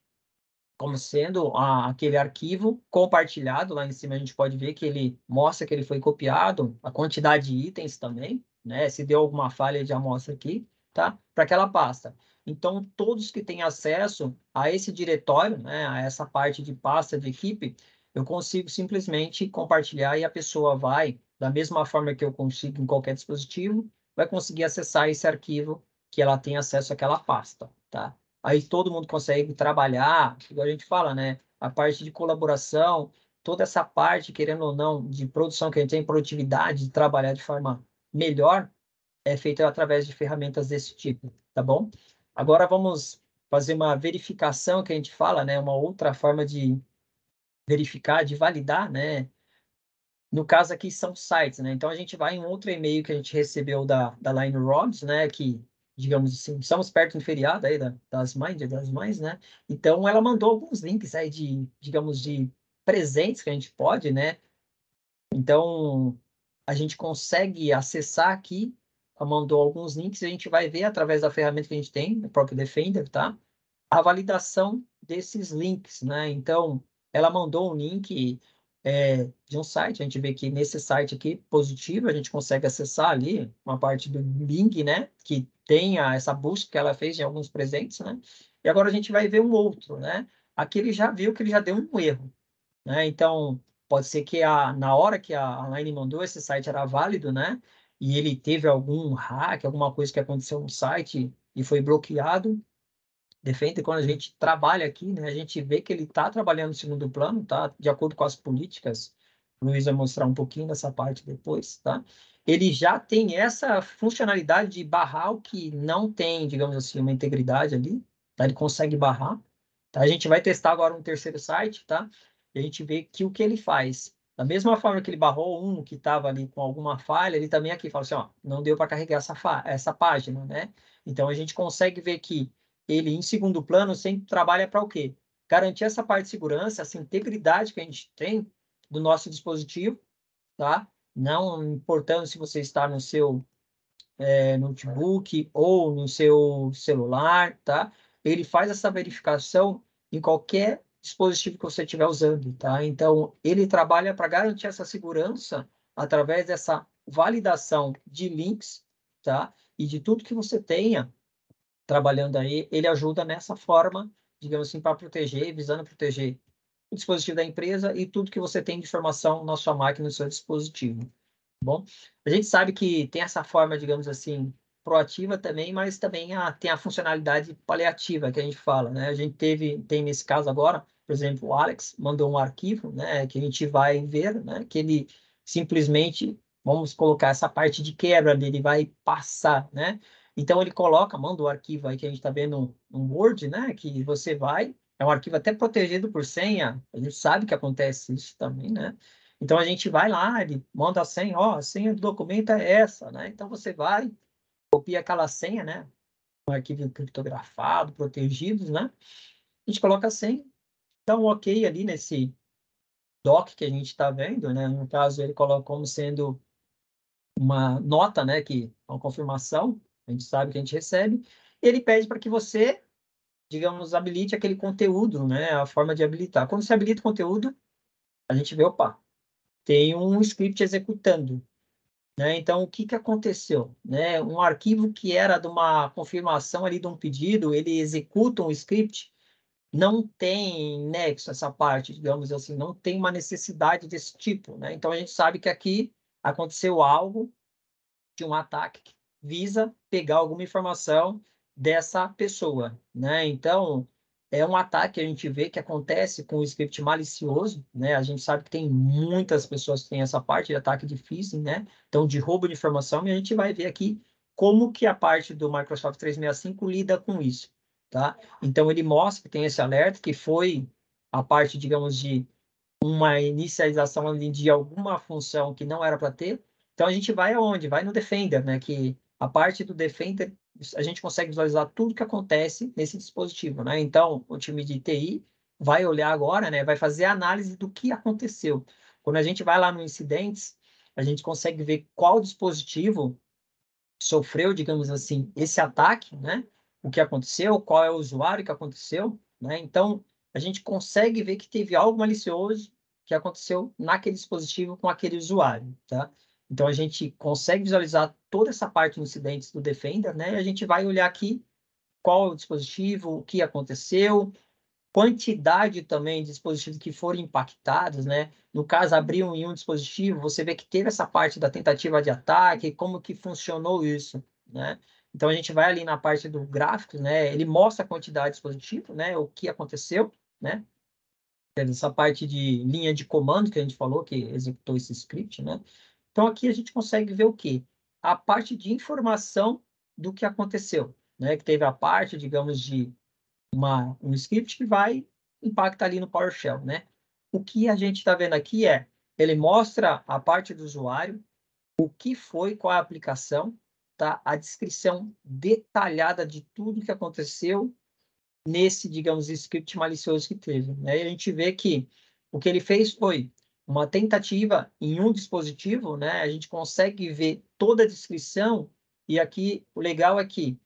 como sendo aquele arquivo compartilhado. Lá em cima a gente pode ver que ele mostra que ele foi copiado, a quantidade de itens também, né? Se deu alguma falha, ele já mostra aqui, tá? Para aquela pasta. Então, todos que têm acesso a esse diretório, né, a essa parte de pasta de equipe, eu consigo simplesmente compartilhar e a pessoa vai, da mesma forma que eu consigo em qualquer dispositivo, vai conseguir acessar esse arquivo que ela tem acesso àquela pasta, tá? Aí todo mundo consegue trabalhar, igual a gente fala, né? A parte de colaboração, toda essa parte, querendo ou não, de produção que a gente tem, produtividade, de trabalhar de forma melhor, é feita através de ferramentas desse tipo, tá bom? Agora vamos fazer uma verificação que a gente fala, né? Uma outra forma de verificar, de validar, né? No caso aqui são sites, né? Então a gente vai em outro e-mail que a gente recebeu da Line Rods, né? Que, digamos assim, estamos perto do feriado aí Dia das Mães, né? Então ela mandou alguns links aí de, digamos, de presentes que a gente pode, né? Então a gente consegue acessar aqui. Ela mandou alguns links e a gente vai ver através da ferramenta que a gente tem, o próprio Defender, tá? A validação desses links, né? Então, ela mandou um link de um site, a gente vê que nesse site aqui, positivo, a gente consegue acessar ali uma parte do link, né? Que tem essa busca que ela fez em alguns presentes, né? E agora a gente vai ver um outro, né? Aqui ele já viu que ele já deu um erro, né? Então, pode ser que na hora que a Line mandou, esse site era válido, né? E ele teve algum hack, alguma coisa que aconteceu no site e foi bloqueado. Defende quando a gente trabalha aqui, né? A gente vê que ele está trabalhando no segundo plano, tá? De acordo com as políticas. O Luiz vai mostrar um pouquinho dessa parte depois, tá? Ele já tem essa funcionalidade de barrar o que não tem, digamos assim, uma integridade ali, tá? Ele consegue barrar, tá? A gente vai testar agora um terceiro site, tá? E a gente vê que o que ele faz. Da mesma forma que ele barrou um que estava ali com alguma falha, ele também aqui fala assim, ó, não deu para carregar essa página, né? Então a gente consegue ver que ele, em segundo plano, sempre trabalha para o quê? Garantir essa parte de segurança, essa integridade que a gente tem do nosso dispositivo, tá? Não importando se você está no seu notebook ou no seu celular, tá? Ele faz essa verificação em qualquer dispositivo que você estiver usando, tá? Então, ele trabalha para garantir essa segurança através dessa validação de links, tá? E de tudo que você tenha trabalhando aí, ele ajuda nessa forma, digamos assim, para proteger, visando proteger o dispositivo da empresa e tudo que você tem de informação na sua máquina, no seu dispositivo. Tá bom? A gente sabe que tem essa forma, digamos assim, proativa também, mas também tem a funcionalidade paliativa que a gente fala, né? A gente tem nesse caso agora, por exemplo, o Alex mandou um arquivo, né, que a gente vai ver, né, que ele simplesmente, vamos colocar essa parte de quebra dele, vai passar, né? Então ele manda o arquivo aí que a gente está vendo um Word, né? Que você vai, é um arquivo até protegido por senha, a gente sabe que acontece isso também, né? Então a gente vai lá, ele manda a senha, ó, a senha do documento é essa, né? Então você vai, copia aquela senha, né? Um arquivo criptografado, protegidos, né? A gente coloca a senha, dá um ok ali nesse doc que a gente está vendo, né? No caso, ele coloca como sendo uma nota, né? Que é uma confirmação, a gente sabe que a gente recebe, e ele pede para que você, digamos, habilite aquele conteúdo, né? A forma de habilitar. Quando você habilita o conteúdo, a gente vê, opa, tem um script executando, né? Então, o que que aconteceu, né? Um arquivo que era de uma confirmação ali de um pedido, ele executa um script, não tem nexo essa parte, digamos assim, não tem uma necessidade desse tipo, né? Então, a gente sabe que aqui aconteceu algo de um ataque que visa pegar alguma informação dessa pessoa, né? Então, é um ataque que a gente vê que acontece com o script malicioso, né? A gente sabe que tem muitas pessoas que têm essa parte de ataque de phishing, né? Então, de roubo de informação, e a gente vai ver aqui como que a parte do Microsoft 365 lida com isso, tá? Então, ele mostra que tem esse alerta, que foi a parte, digamos, de uma inicialização ali de alguma função que não era para ter. Então a gente vai aonde? Vai no Defender, né? Que a parte do Defender a gente consegue visualizar tudo que acontece nesse dispositivo, né? Então o time de TI vai olhar agora, né? Vai fazer a análise do que aconteceu. Quando a gente vai lá no incidentes, a gente consegue ver qual dispositivo sofreu, digamos assim, esse ataque, né? O que aconteceu, qual é o usuário que aconteceu, né? Então, a gente consegue ver que teve algo malicioso que aconteceu naquele dispositivo com aquele usuário, tá? Então, a gente consegue visualizar toda essa parte dos incidentes do Defender, né? E a gente vai olhar aqui qual é o dispositivo, o que aconteceu, quantidade também de dispositivos que foram impactados, né? No caso, abriu em um dispositivo, você vê que teve essa parte da tentativa de ataque, como que funcionou isso, né? Então, a gente vai ali na parte do gráfico, né? Ele mostra a quantidade de dispositivo, né? O que aconteceu, né? Essa parte de linha de comando que a gente falou, que executou esse script, né? Então, aqui a gente consegue ver o quê? A parte de informação do que aconteceu, né? Que teve a parte, digamos, de um script que vai impactar ali no PowerShell, né? O que a gente está vendo aqui ele mostra a parte do usuário, o que foi, qual é a aplicação, tá? A descrição detalhada de tudo que aconteceu nesse, digamos, script malicioso que teve, né? E a gente vê que o que ele fez foi uma tentativa em um dispositivo, né? A gente consegue ver toda a descrição e aqui o legal é que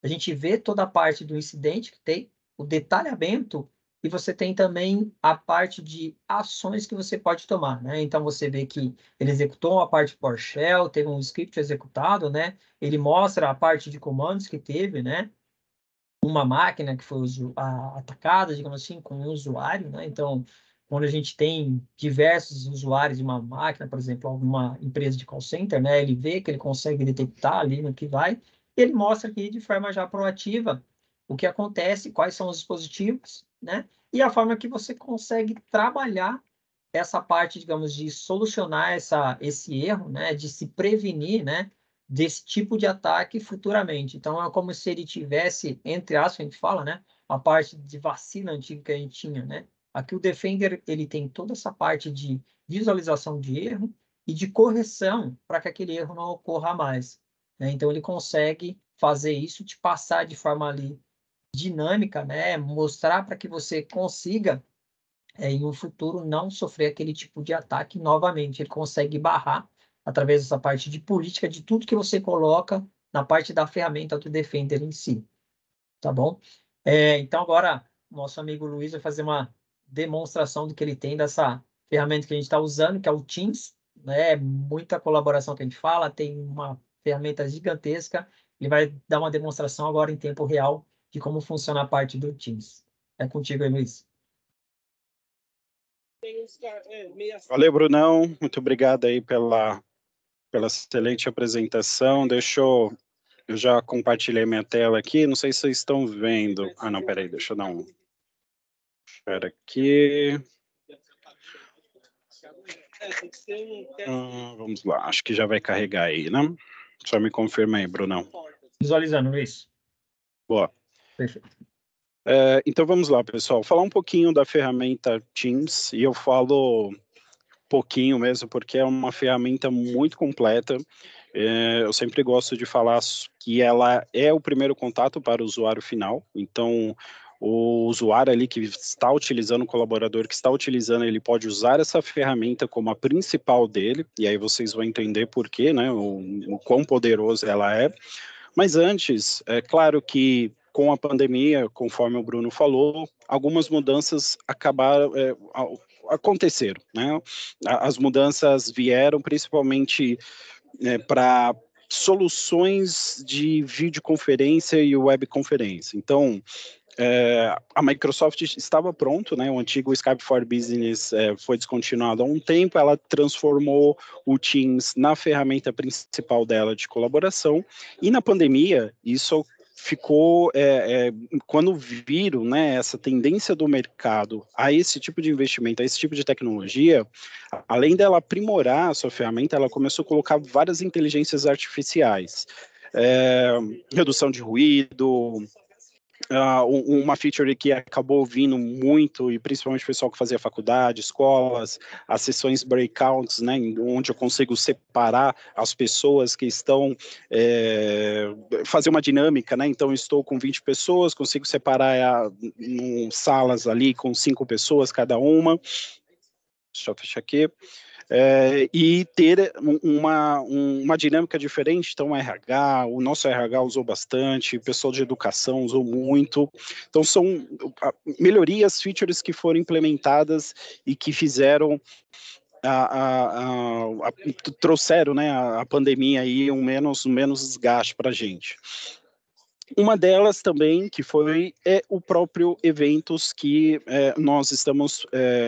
a gente vê toda a parte do incidente que tem, o detalhamento, e você tem também a parte de ações que você pode tomar, né? Então, você vê que ele executou a parte PowerShell, teve um script executado, né? Ele mostra a parte de comandos que teve, né? Uma máquina que foi atacada, digamos assim, com um usuário, né? Então, quando a gente tem diversos usuários de uma máquina, por exemplo, alguma empresa de call center, né? Ele vê que ele consegue detectar ali no que vai, e ele mostra aqui de forma já proativa o que acontece, quais são os dispositivos, né? E a forma que você consegue trabalhar essa parte, digamos, de solucionar esse erro, né? De se prevenir, né? Desse tipo de ataque futuramente. Então, é como se ele tivesse, entre aspas, a gente fala, né? A parte de vacina antiga que a gente tinha, né? Aqui o Defender, ele tem toda essa parte de visualização de erro e de correção para que aquele erro não ocorra mais, né? Então, ele consegue fazer isso, te passar de forma ali dinâmica, né? Mostrar para que você consiga, em um futuro, não sofrer aquele tipo de ataque novamente. Ele consegue barrar através dessa parte de política, de tudo que você coloca na parte da ferramenta do Defender em si, tá bom? Então, agora, nosso amigo Luiz vai fazer uma demonstração do que ele tem dessa ferramenta que a gente está usando, que é o Teams, né? Muita colaboração que a gente fala, tem uma ferramenta gigantesca. Ele vai dar uma demonstração agora em tempo real de como funciona a parte do Teams. É contigo aí, Luiz. Valeu, Brunão. Muito obrigado aí pela excelente apresentação. Eu já compartilhei minha tela aqui. Não sei se vocês estão vendo. Ah, não, peraí, deixa eu dar um. Espera aqui. Vamos lá, acho que já vai carregar aí, né? Só me confirma aí, Brunão. Visualizando, Luiz. Boa. Perfeito. Então vamos lá, pessoal. Falar um pouquinho da ferramenta Teams, e eu falo pouquinho mesmo, porque é uma ferramenta muito completa. Eu sempre gosto de falar que ela é o primeiro contato para o usuário final. Então, o usuário ali que está utilizando, o colaborador que está utilizando, ele pode usar essa ferramenta como a principal dele, e aí vocês vão entender por quê, né? O quão poderoso ela é. Mas antes, é claro que com a pandemia, conforme o Bruno falou, algumas mudanças aconteceram, né? As mudanças vieram principalmente para soluções de videoconferência e webconferência. Então, a Microsoft estava pronto, né? O antigo Skype for Business foi descontinuado há um tempo. Ela transformou o Teams na ferramenta principal dela de colaboração. E na pandemia, isso ficou quando viram, né, essa tendência do mercado a esse tipo de investimento, a esse tipo de tecnologia, além dela aprimorar a sua ferramenta, ela começou a colocar várias inteligências artificiais, redução de ruído. Uma feature que acabou vindo muito, e principalmente o pessoal que fazia faculdade, escolas, as sessões breakouts, né, onde eu consigo separar as pessoas que estão, fazer uma dinâmica, né, então estou com 20 pessoas, consigo separar salas ali com 5 pessoas cada uma. Deixa eu fechar aqui. e ter uma dinâmica diferente. Então, o nosso RH usou bastante, o pessoal de educação usou muito. Então, são melhorias, features que foram implementadas e que fizeram trouxeram, né, a pandemia aí um menos desgaste para a gente. Uma delas também, que foi o próprio eventos que nós estamos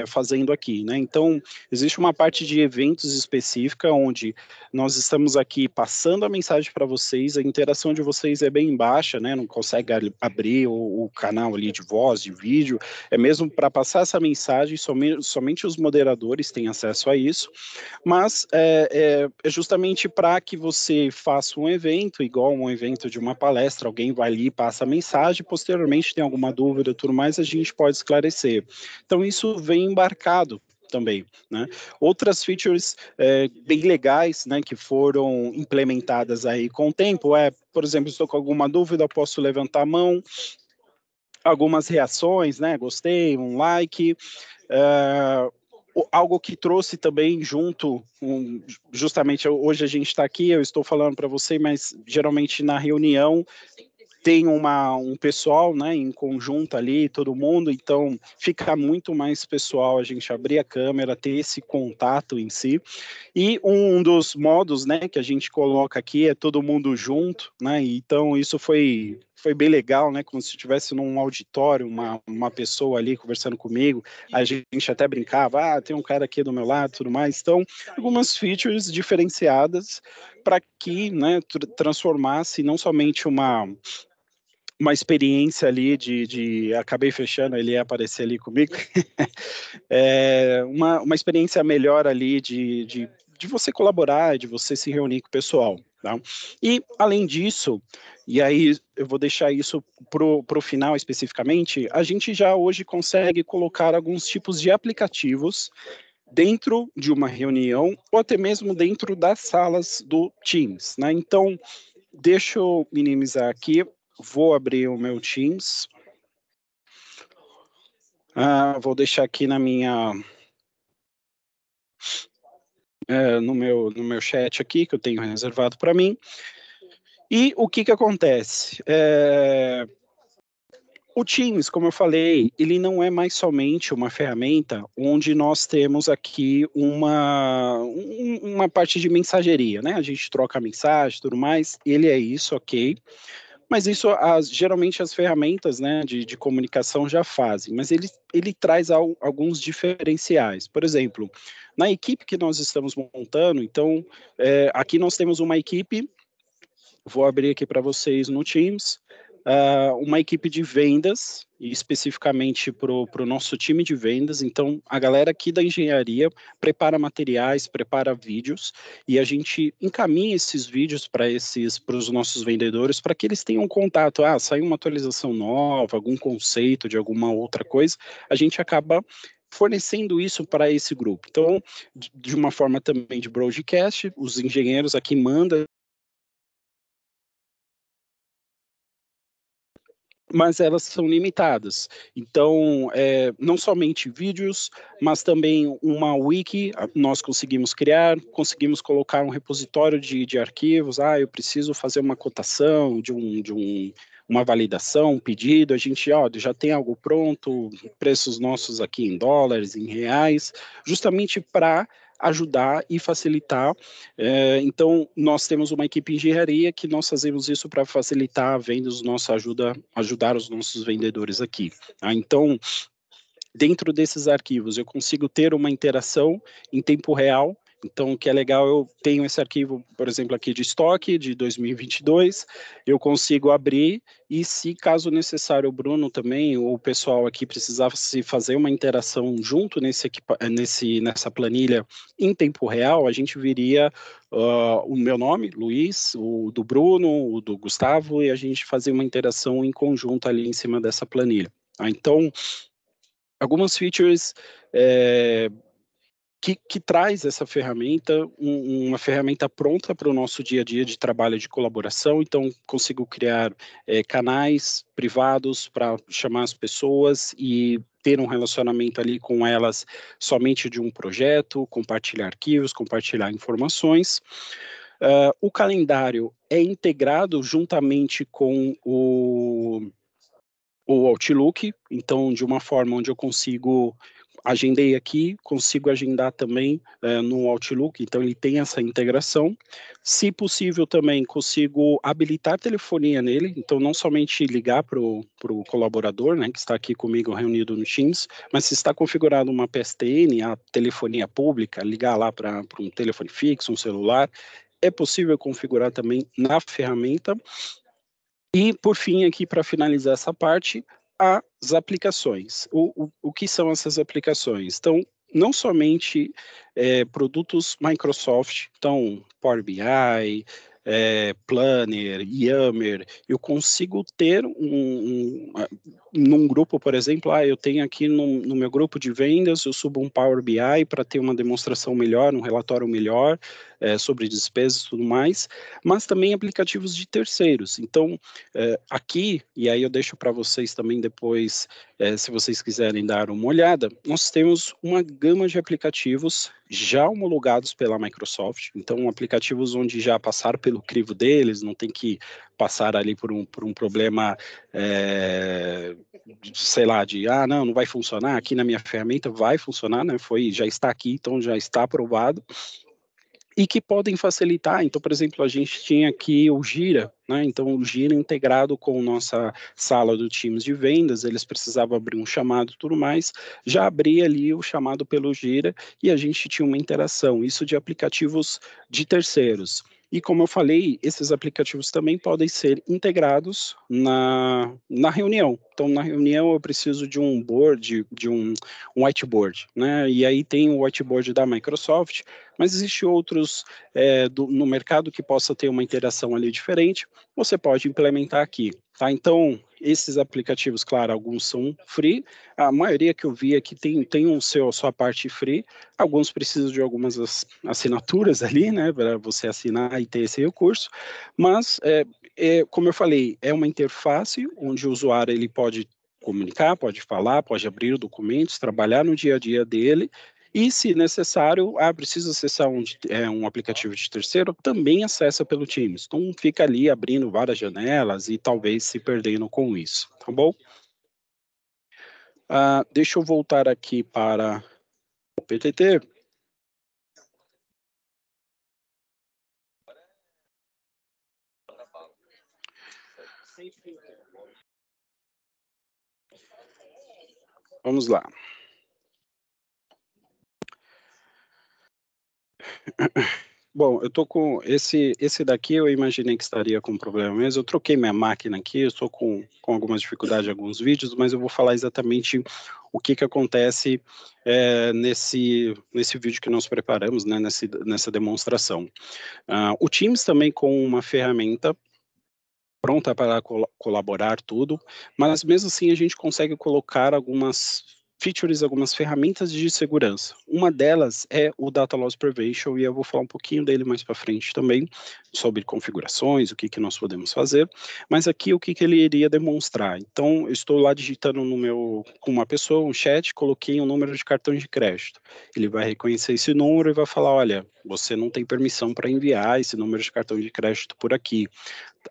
fazendo aqui, né? Então, existe uma parte de eventos específica, onde nós estamos aqui passando a mensagem para vocês, a interação de vocês é bem baixa, né? Não consegue abrir o canal ali de voz, de vídeo, é mesmo para passar essa mensagem, somente os moderadores têm acesso a isso, mas é justamente para que você faça um evento, igual um evento de uma palestra, alguém vai ali, passa a mensagem, posteriormente tem alguma dúvida, tudo mais, a gente pode esclarecer. Então, isso vem embarcado também, né? Outras features bem legais, né, que foram implementadas aí com o tempo, por exemplo, estou com alguma dúvida, posso levantar a mão, algumas reações, né, gostei, um like, algo que trouxe também junto, justamente hoje a gente está aqui, eu estou falando para você, mas geralmente na reunião tem um pessoal, né, em conjunto ali, todo mundo, então fica muito mais pessoal a gente abrir a câmera, ter esse contato em si. E um dos modos, né, que a gente coloca aqui é todo mundo junto, né, então isso foi bem legal, né, como se estivesse num auditório, uma pessoa ali conversando comigo, a gente até brincava, tem um cara aqui do meu lado, tudo mais, então algumas features diferenciadas para que, né, transformasse não somente uma experiência ali acabei fechando, ele ia aparecer ali comigo, uma experiência melhor ali de você colaborar, de você se reunir com o pessoal, tá? E, além disso, e aí eu vou deixar isso pro final especificamente, a gente já hoje consegue colocar alguns tipos de aplicativos dentro de uma reunião, ou até mesmo dentro das salas do Teams, né? Então, deixa eu minimizar aqui, vou abrir o meu Teams. Vou deixar aqui na minha... no meu chat aqui, que eu tenho reservado para mim. E o que acontece? O Teams, como eu falei, ele não é mais somente uma ferramenta onde nós temos aqui uma parte de mensageria, né? A gente troca mensagem e tudo mais, ele é isso, ok. Mas isso, geralmente as ferramentas, né, de comunicação já fazem, mas ele traz alguns diferenciais. Por exemplo, na equipe que nós estamos montando, então, aqui nós temos uma equipe, vou abrir aqui para vocês no Teams, uma equipe de vendas, e especificamente para o nosso time de vendas. Então, a galera aqui da engenharia prepara materiais, prepara vídeos, e a gente encaminha esses vídeos para os nossos vendedores, para que eles tenham contato. Saiu uma atualização nova, algum conceito de alguma outra coisa, a gente acaba fornecendo isso para esse grupo. Então, de uma forma também de broadcast, os engenheiros aqui mandam, mas elas são limitadas. Então, não somente vídeos, mas também uma wiki nós conseguimos criar, conseguimos colocar um repositório de arquivos. Eu preciso fazer uma cotação uma validação, um pedido, a gente já tem algo pronto, preços nossos aqui em dólares, em reais, justamente para ajudar e facilitar. Então, nós temos uma equipe de engenharia que nós fazemos isso para facilitar a venda, ajudar os nossos vendedores aqui. Então, dentro desses arquivos, eu consigo ter uma interação em tempo real. Então, o que é legal, eu tenho esse arquivo, por exemplo, aqui de estoque de 2022, eu consigo abrir e, se caso necessário, o Bruno também, ou o pessoal aqui precisasse fazer uma interação junto nessa planilha em tempo real, a gente viria o meu nome, Luiz, o do Bruno, o do Gustavo, e a gente fazia uma interação em conjunto ali em cima dessa planilha. Então, algumas features que traz essa ferramenta, uma ferramenta pronta para o nosso dia a dia de trabalho de colaboração. Então, consigo criar canais privados para chamar as pessoas e ter um relacionamento ali com elas somente de um projeto, compartilhar arquivos, compartilhar informações. O calendário é integrado juntamente com o Outlook, então de uma forma onde eu agendei aqui, consigo agendar também no Outlook, então ele tem essa integração. Se possível também consigo habilitar telefonia nele, então não somente ligar para o colaborador, né, que está aqui comigo reunido no Teams, mas se está configurado uma PSTN, a telefonia pública, ligar lá para um telefone fixo, um celular, é possível configurar também na ferramenta. E, por fim, aqui para finalizar essa parte, as aplicações. O que são essas aplicações? Então, não somente produtos Microsoft, então Power BI, Planner, Yammer, eu consigo ter num grupo, por exemplo, eu tenho aqui no meu grupo de vendas, eu subo um Power BI para ter uma demonstração melhor, um relatório melhor sobre despesas e tudo mais, mas também aplicativos de terceiros. Então, aqui, e aí eu deixo para vocês também depois, se vocês quiserem dar uma olhada, nós temos uma gama de aplicativos já homologados pela Microsoft, então aplicativos onde já passaram pelo crivo deles, não tem que passar ali por um problema, sei lá, não vai funcionar, aqui na minha ferramenta vai funcionar, né, já está aqui, então já está aprovado, e que podem facilitar. Então, por exemplo, a gente tinha aqui o Gira, né? Então o Gira integrado com nossa sala do Teams de vendas, eles precisavam abrir um chamado e tudo mais, já abria ali o chamado pelo Gira e a gente tinha uma interação, isso de aplicativos de terceiros. E como eu falei, esses aplicativos também podem ser integrados na reunião. Então, na reunião eu preciso de um board, de um whiteboard, né? E aí tem o whiteboard da Microsoft, mas existem outros no mercado que possa ter uma interação ali diferente, você pode implementar aqui, tá? Então, esses aplicativos, claro, alguns são free, a maioria que eu vi aqui tem sua parte free, alguns precisam de algumas assinaturas ali, né, para você assinar e ter esse recurso, mas, como eu falei, é uma interface onde o usuário ele pode comunicar, pode falar, pode abrir documentos, trabalhar no dia a dia dele, e, se necessário, precisa acessar um aplicativo de terceiro, também acessa pelo Teams. Então, fica ali abrindo várias janelas e talvez se perdendo com isso, tá bom? Deixa eu voltar aqui para o PTT. Vamos lá. Bom, eu tô com esse daqui, eu imaginei que estaria com problema mesmo. Eu troquei minha máquina aqui, eu estou com algumas dificuldades em alguns vídeos, mas eu vou falar exatamente o que acontece nesse vídeo que nós preparamos, né, nessa demonstração. O Teams também com uma ferramenta pronta para colaborar tudo, mas mesmo assim a gente consegue colocar algumas features, algumas ferramentas de segurança. Uma delas é o Data Loss Prevention, e eu vou falar um pouquinho dele mais para frente também, sobre configurações, o que nós podemos fazer, mas aqui o que ele iria demonstrar. Então, eu estou lá digitando com uma pessoa, um chat, coloquei um número de cartão de crédito. Ele vai reconhecer esse número e vai falar, olha, você não tem permissão para enviar esse número de cartão de crédito por aqui.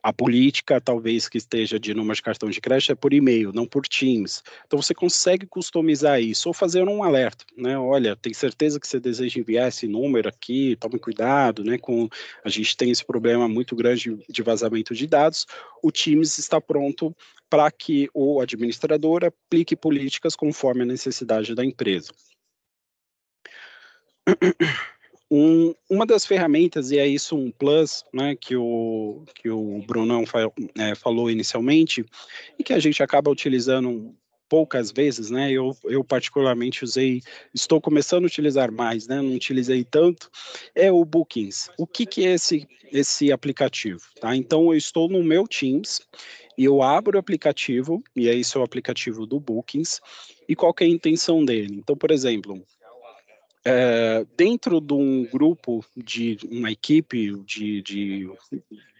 A política, talvez, que esteja de número de cartão de crédito é por e-mail, não por Teams. Então, você consegue customizar isso ou fazer um alerta, né? Olha, tem certeza que você deseja enviar esse número aqui, tome cuidado, né? A gente tem esse problema muito grande de vazamento de dados. O Teams está pronto para que o administrador aplique políticas conforme a necessidade da empresa. Uma das ferramentas, e é isso um plus, né, que o Brunão falou inicialmente, e que a gente acaba utilizando poucas vezes, né, eu particularmente estou começando a utilizar mais, né, não utilizei tanto, é o Bookings. O que é esse aplicativo? Tá? Então, eu estou no meu Teams, e eu abro o aplicativo, e esse é o aplicativo do Bookings, e qual que é a intenção dele? Então, por exemplo, dentro de um grupo, de uma equipe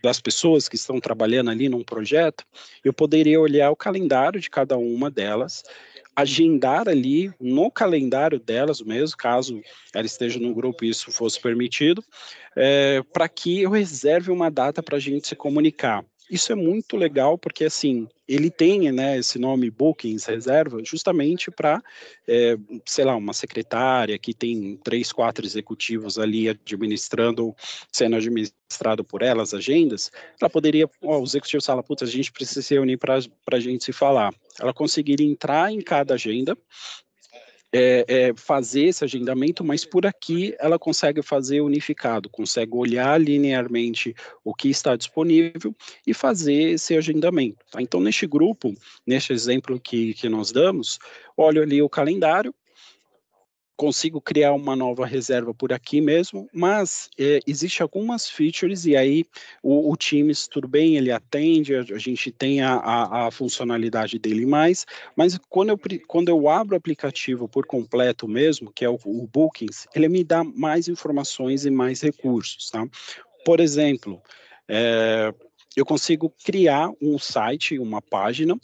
das pessoas que estão trabalhando ali num projeto, eu poderia olhar o calendário de cada uma delas, agendar ali no calendário delas mesmo, caso ela esteja no grupo e isso fosse permitido, para que eu reserve uma data para a gente se comunicar. Isso é muito legal porque, assim, ele tem, né, esse nome Bookings, reserva, justamente para, sei lá, uma secretária que tem 3, 4 executivos ali administrando, sendo administrado por ela as agendas, ela poderia, o executivo fala, putz, a gente precisa se reunir para a gente se falar. Ela conseguiria entrar em cada agenda, fazer esse agendamento, mas por aqui ela consegue fazer unificado, consegue olhar linearmente o que está disponível e fazer esse agendamento. Tá? Então, neste grupo, neste exemplo que nós damos, olho ali o calendário, consigo criar uma nova reserva por aqui mesmo, mas existe algumas features, e aí o Teams, tudo bem, ele atende, a gente tem a funcionalidade dele mais, mas quando eu abro o aplicativo por completo mesmo, que é o Bookings, ele me dá mais informações e mais recursos, tá? Por exemplo, eu consigo criar um site, uma página,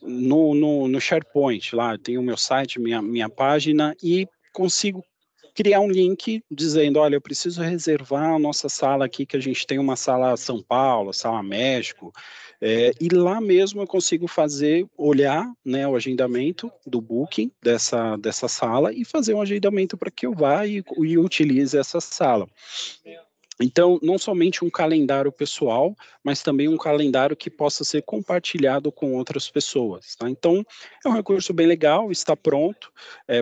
no SharePoint, lá tem o meu site, minha página, e consigo criar um link dizendo, olha, eu preciso reservar a nossa sala aqui, que a gente tem uma sala São Paulo, sala México, e lá mesmo eu consigo olhar, né, o agendamento do booking dessa sala e fazer um agendamento para que eu vá e utilize essa sala. Então, não somente um calendário pessoal, mas também um calendário que possa ser compartilhado com outras pessoas. Tá? Então, é um recurso bem legal, está pronto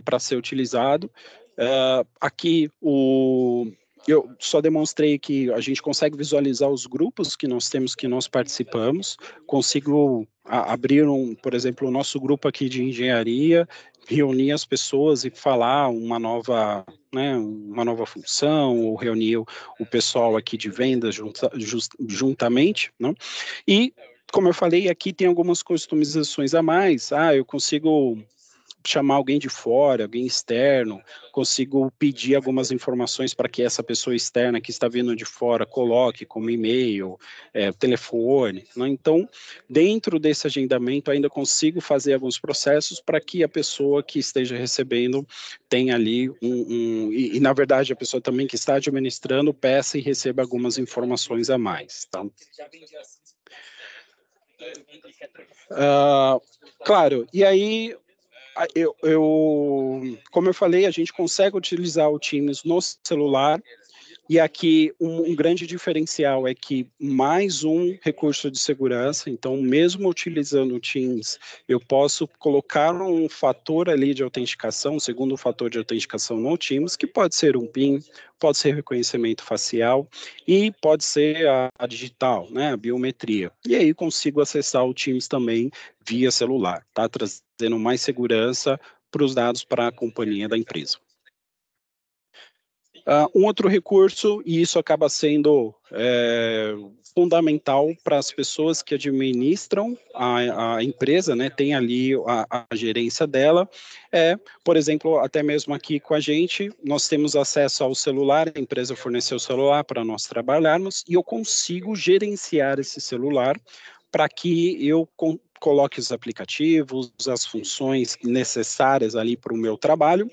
para ser utilizado. Aqui, eu só demonstrei que a gente consegue visualizar os grupos que nós temos, que nós participamos. Consigo abrir, por exemplo, o nosso grupo aqui de engenharia, reunir as pessoas e falar uma nova função, ou reunir o pessoal aqui de vendas juntamente, né? E, como eu falei, aqui tem algumas customizações a mais. Eu consigo chamar alguém de fora, alguém externo, consigo pedir algumas informações para que essa pessoa externa que está vindo de fora coloque como e-mail, telefone, né? Então, dentro desse agendamento, ainda consigo fazer alguns processos para que a pessoa que esteja recebendo tenha ali e, na verdade, a pessoa também que está administrando peça e receba algumas informações a mais, tá? Claro, e aí como eu falei, a gente consegue utilizar o Teams no celular, e aqui um grande diferencial é que mais um recurso de segurança, então mesmo utilizando o Teams, eu posso colocar um fator ali de autenticação, um segundo fator de autenticação no Teams, que pode ser um PIN, pode ser reconhecimento facial e pode ser a digital, né, a biometria. E aí consigo acessar o Teams também via celular, tá? Trazendo mais segurança para os dados para a companhia da empresa. Um outro recurso, e isso acaba sendo fundamental para as pessoas que administram a empresa, né, tem ali a gerência dela, por exemplo, até mesmo aqui com a gente, nós temos acesso ao celular, a empresa forneceu o celular para nós trabalharmos, e eu consigo gerenciar esse celular para que eu coloque os aplicativos, as funções necessárias ali para o meu trabalho,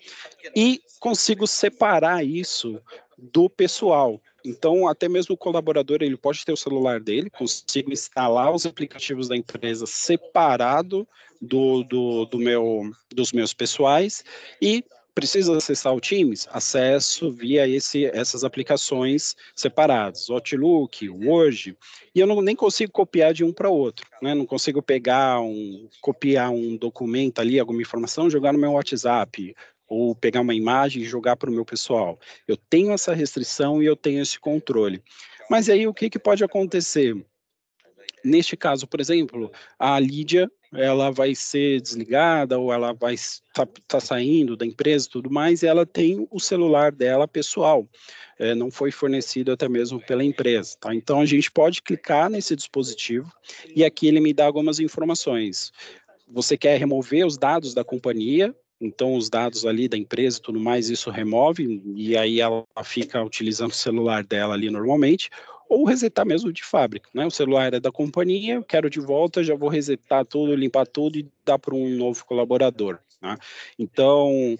e consigo separar isso do pessoal. Então, até mesmo o colaborador, ele pode ter o celular dele, consigo instalar os aplicativos da empresa separado dos meus pessoais, e precisa acessar o Teams? Acesso via essas aplicações separadas, Outlook, Word, e eu nem consigo copiar de um para outro, né? Não consigo copiar um documento ali, alguma informação, jogar no meu WhatsApp, ou pegar uma imagem e jogar para o meu pessoal. Eu tenho essa restrição e eu tenho esse controle. Mas aí o que pode acontecer? Neste caso, por exemplo, a Lídia, ela vai ser desligada ou ela vai tá saindo da empresa e tudo mais, e ela tem o celular dela pessoal, não foi fornecido até mesmo pela empresa, tá? Então, a gente pode clicar nesse dispositivo e aqui ele me dá algumas informações. Você quer remover os dados da companhia? então os dados ali da empresa e tudo mais, isso remove, e aí ela fica utilizando o celular dela ali normalmente, ou resetar mesmo de fábrica, né? O celular é da companhia, eu quero de volta, já vou resetar tudo, limpar tudo e dar para um novo colaborador, né? Então,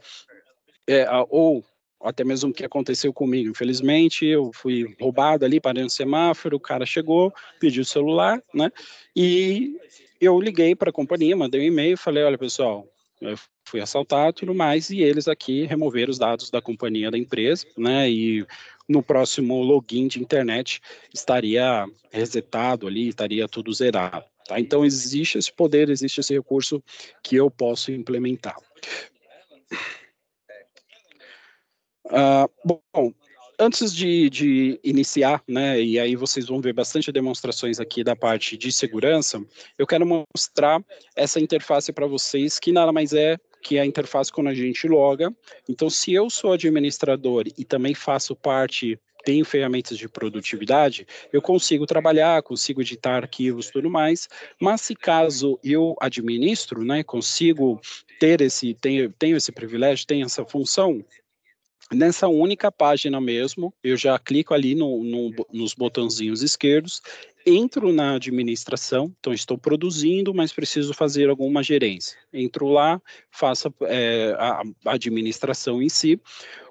ou até mesmo o que aconteceu comigo, infelizmente, eu fui roubado ali, parei no semáforo, o cara chegou, pediu o celular, né? E eu liguei para a companhia, mandei um e-mail, falei, olha, pessoal, eu fui assaltado e tudo mais, e eles aqui removeram os dados da companhia da empresa, né? E no próximo login de internet estaria resetado ali, estaria tudo zerado. Tá? Então, existe esse poder, existe esse recurso que eu posso implementar. Bom, antes de iniciar, né, e aí vocês vão ver bastante demonstrações aqui da parte de segurança, eu quero mostrar essa interface para vocês, que nada mais é que a interface quando a gente loga. Então, se eu sou administrador e também faço parte, tenho ferramentas de produtividade, eu consigo trabalhar, consigo editar arquivos e tudo mais, mas se caso eu administro, né, consigo tenho esse privilégio, tenho essa função, nessa única página mesmo, eu já clico ali nos botãozinhos esquerdos, entro na administração, então estou produzindo, mas preciso fazer alguma gerência. Entro lá, faço a administração em si,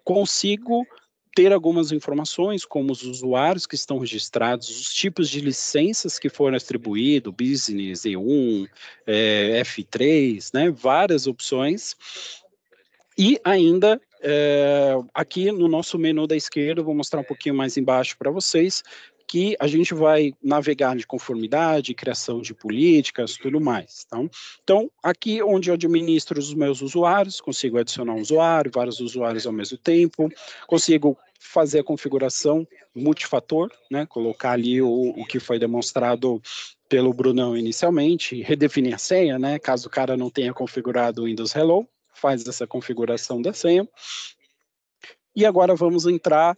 consigo ter algumas informações, como os usuários que estão registrados, os tipos de licenças que foram atribuídos, Business, E1, F3, né, várias opções. E ainda, aqui no nosso menu da esquerda, eu vou mostrar um pouquinho mais embaixo para vocês, que a gente vai navegar de conformidade, criação de políticas, tudo mais. Tá? Então, aqui onde eu administro os meus usuários, consigo adicionar um usuário, vários usuários ao mesmo tempo, consigo fazer a configuração multifator, né? Colocar ali o que foi demonstrado pelo Brunão inicialmente, redefinir a senha, né? Caso o cara não tenha configurado o Windows Hello, faz essa configuração da senha. E agora vamos entrar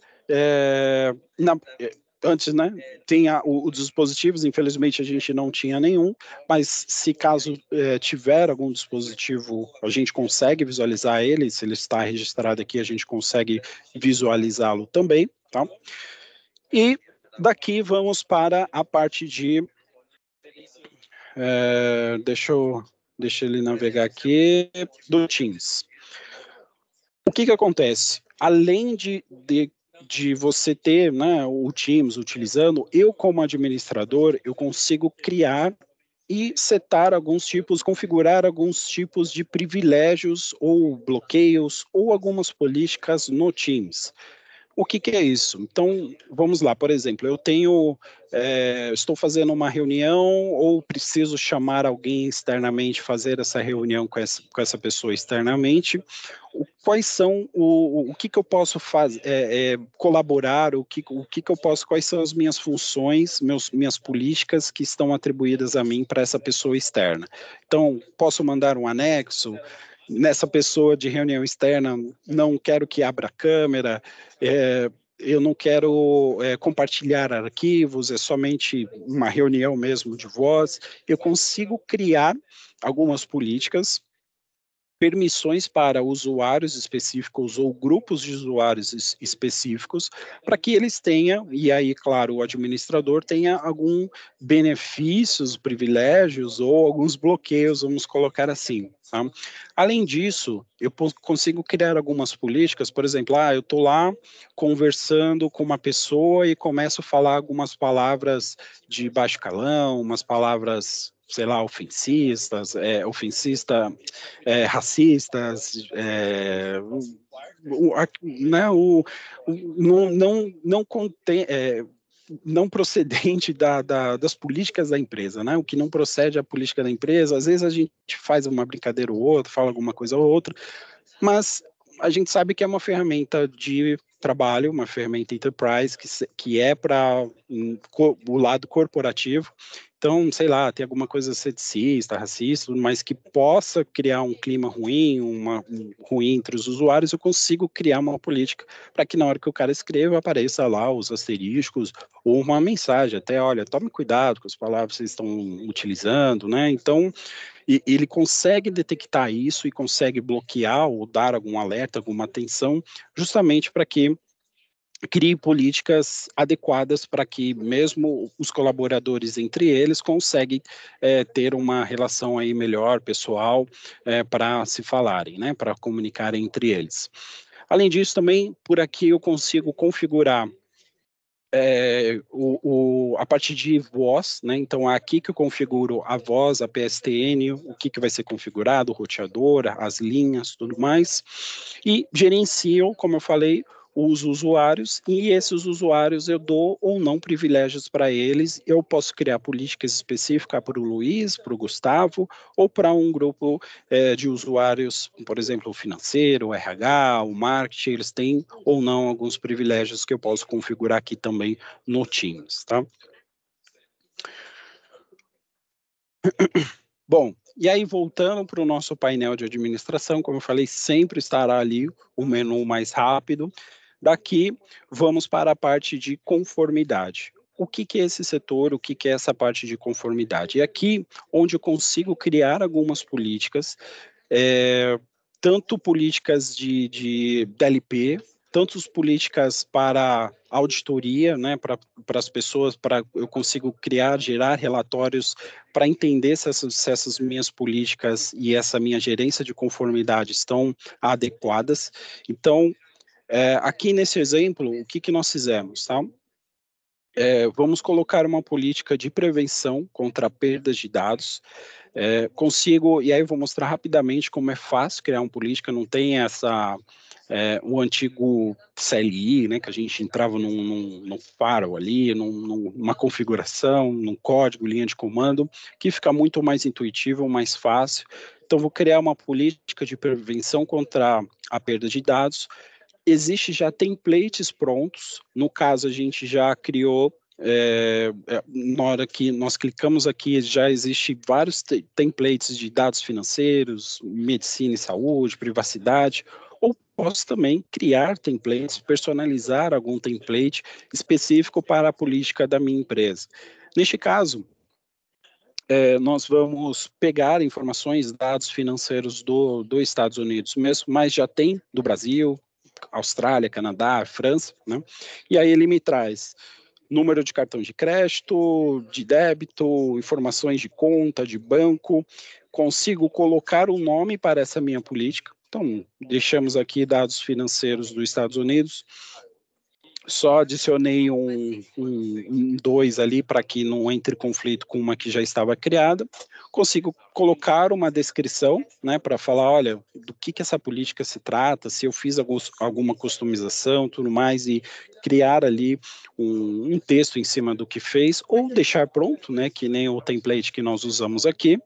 antes, né, tem os dispositivos, infelizmente a gente não tinha nenhum, mas se caso tiver algum dispositivo, a gente consegue visualizar ele, se ele está registrado aqui, a gente consegue visualizá-lo também, tá? E daqui vamos para a parte de... deixa ele navegar aqui, do Teams. O que acontece? Além de você ter, né, o Teams utilizando, eu como administrador, eu consigo criar e setar alguns tipos, configurar alguns tipos de privilégios ou bloqueios ou algumas políticas no Teams. O que é isso? Então, vamos lá, por exemplo, estou fazendo uma reunião ou preciso chamar alguém externamente, fazer essa reunião com essa pessoa externamente. Quais são o que eu posso fazer, colaborar, quais são as minhas funções, minhas políticas que estão atribuídas a mim para essa pessoa externa. Então, posso mandar um anexo. Nessa pessoa de reunião externa, não quero que abra a câmera, eu não quero compartilhar arquivos, é somente uma reunião mesmo de voz. Eu consigo criar algumas políticas, permissões para usuários específicos ou grupos de usuários específicos, para que eles tenham, e aí, claro, o administrador tenha algum benefícios, privilégios ou alguns bloqueios, vamos colocar assim. Tá? Além disso, eu consigo criar algumas políticas, por exemplo, eu estou lá conversando com uma pessoa e começo a falar algumas palavras de baixo calão, umas palavras, sei lá, racistas, né, não contém, não procedente das políticas da empresa, né? O que não procede à política da empresa, às vezes a gente faz uma brincadeira ou outra, fala alguma coisa ou outra, mas a gente sabe que é uma ferramenta de trabalho, uma ferramenta enterprise, que é para o lado corporativo. Então, sei lá, tem alguma coisa ceticista, racista, mas que possa criar um clima ruim, ruim entre os usuários, eu consigo criar uma política para que na hora que o cara escreva apareça lá os asteriscos ou uma mensagem, até, olha, tome cuidado com as palavras que vocês estão utilizando, né? Então, ele consegue detectar isso e consegue bloquear ou dar algum alerta, alguma atenção, justamente para que crie políticas adequadas para que mesmo os colaboradores entre eles conseguem ter uma relação aí melhor, pessoal, para se falarem, né, para comunicarem entre eles. Além disso, também, por aqui eu consigo configurar a partir de voz, né? Então é aqui que eu configuro a voz, a PSTN, o que vai ser configurado, o roteador, as linhas, tudo mais, e gerencio, como eu falei, os usuários, e esses usuários eu dou ou não privilégios para eles. Eu posso criar políticas específicas para o Luiz, para o Gustavo, ou para um grupo de usuários, por exemplo, o financeiro, o RH, o marketing, eles têm ou não alguns privilégios que eu posso configurar aqui também no Teams, tá? Bom, e aí voltando para o nosso painel de administração, como eu falei, sempre estará ali o menu mais rápido. Daqui, vamos para a parte de conformidade. O que é esse setor, o que é essa parte de conformidade? É aqui onde eu consigo criar algumas políticas, tanto políticas de DLP, tanto políticas para auditoria, né, para as pessoas, para eu consigo criar, gerar relatórios para entender se essas minhas políticas e essa minha gerência de conformidade estão adequadas. Então, aqui nesse exemplo, o que nós fizemos, tá? Vamos colocar uma política de prevenção contra perdas de dados. Consigo, e aí eu vou mostrar rapidamente como é fácil criar uma política, não tem o antigo CLI, né, que a gente entrava num firewall ali, numa configuração, num código, linha de comando, que fica muito mais intuitivo, mais fácil. Então, vou criar uma política de prevenção contra a perda de dados. Existe já templates prontos, no caso a gente já criou, na hora que nós clicamos aqui, já existe vários templates de dados financeiros, medicina e saúde, privacidade, ou posso também criar templates, personalizar algum template específico para a política da minha empresa. Neste caso, nós vamos pegar informações, dados financeiros dos Estados Unidos mesmo, mas já tem do Brasil, Austrália, Canadá, França, né? E aí ele me traz número de cartão de crédito, de débito, informações de conta, de banco, consigo colocar um nome para essa minha política. Então, deixamos aqui dados financeiros dos Estados Unidos, só adicionei um 2 ali para que não entre conflito com uma que já estava criada. Consigo colocar uma descrição, né, para falar, olha, do que essa política se trata, se eu fiz alguma customização, tudo mais, e criar ali um texto em cima do que fez, ou deixar pronto, né, que nem o template que nós usamos aqui.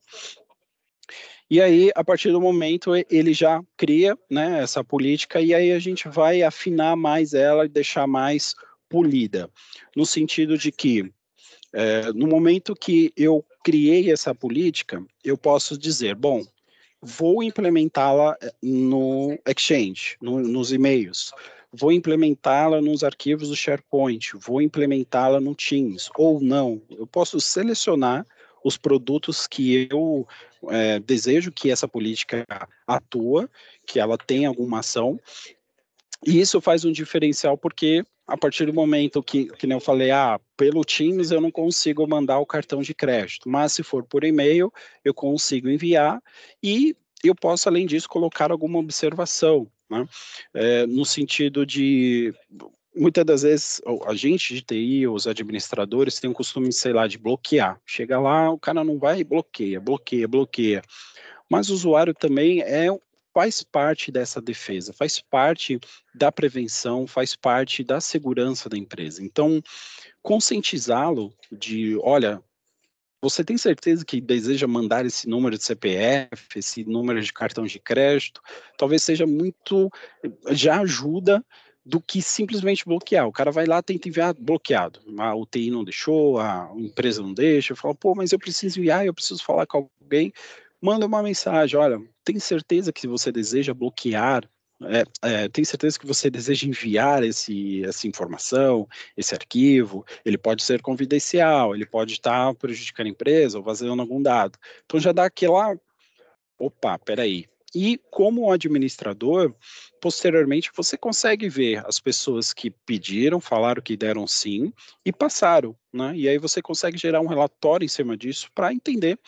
E aí, a partir do momento, ele já cria, né, essa política, e aí a gente vai afinar mais ela e deixar mais polida, no sentido de que, no momento que eu criei essa política, eu posso dizer, bom, vou implementá-la no Exchange, nos e-mails, vou implementá-la nos arquivos do SharePoint, vou implementá-la no Teams, ou não. Eu posso selecionar os produtos que eu desejo que essa política atua, que ela tenha alguma ação, e isso faz um diferencial porque a partir do momento que nem eu falei, pelo Teams eu não consigo mandar o cartão de crédito, mas se for por e-mail, eu consigo enviar e eu posso, além disso, colocar alguma observação, né? No sentido de, muitas das vezes, a gente de TI, os administradores, têm o costume, sei lá, de bloquear. Chega lá, o cara não vai e bloqueia, bloqueia, bloqueia. Mas o usuário também faz parte dessa defesa, faz parte da prevenção, faz parte da segurança da empresa. Então, conscientizá-lo de, olha, você tem certeza que deseja mandar esse número de CPF, esse número de cartão de crédito? Talvez seja muito, já ajuda do que simplesmente bloquear. O cara vai lá, tenta enviar bloqueado. A UTI não deixou, a empresa não deixa, fala, pô, mas eu preciso enviar, eu preciso falar com alguém. Manda uma mensagem, olha, tem certeza que você deseja bloquear, tem certeza que você deseja enviar essa informação, esse arquivo, ele pode ser confidencial, ele pode estar prejudicando a empresa ou vazando algum dado. Então já dá aquela, opa, peraí. E como administrador, posteriormente você consegue ver as pessoas que pediram, falaram que deram sim e passaram, né? E aí você consegue gerar um relatório em cima disso para entender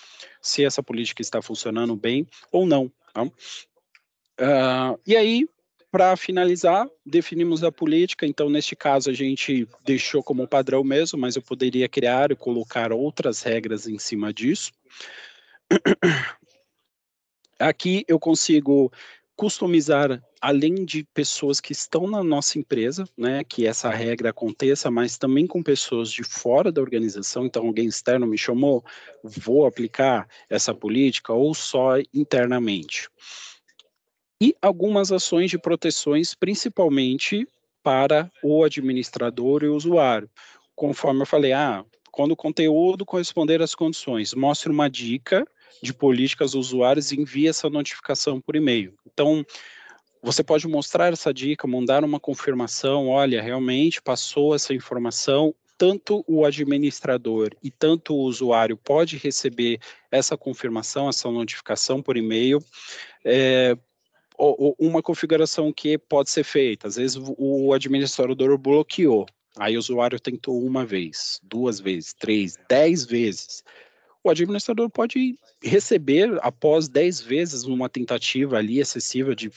se essa política está funcionando bem ou não. Tá? E aí, para finalizar, definimos a política. Então, neste caso, a gente deixou como padrão mesmo, mas eu poderia criar e colocar outras regras em cima disso. Aqui eu consigo customizar, além de pessoas que estão na nossa empresa, né, que essa regra aconteça, mas também com pessoas de fora da organização. Então, alguém externo me chamou, vou aplicar essa política ou só internamente. E algumas ações de proteções, principalmente para o administrador e o usuário. Conforme eu falei, quando o conteúdo corresponder às condições, mostre uma dica de políticas aos usuários e envie essa notificação por e-mail. Então, você pode mostrar essa dica, mandar uma confirmação, olha, realmente passou essa informação, tanto o administrador e tanto o usuário pode receber essa confirmação, essa notificação por e-mail. Uma configuração que pode ser feita, às vezes o administrador bloqueou, aí o usuário tentou uma vez, 2 vezes, 3, 10 vezes. O administrador pode receber, após 10 vezes uma tentativa ali excessiva de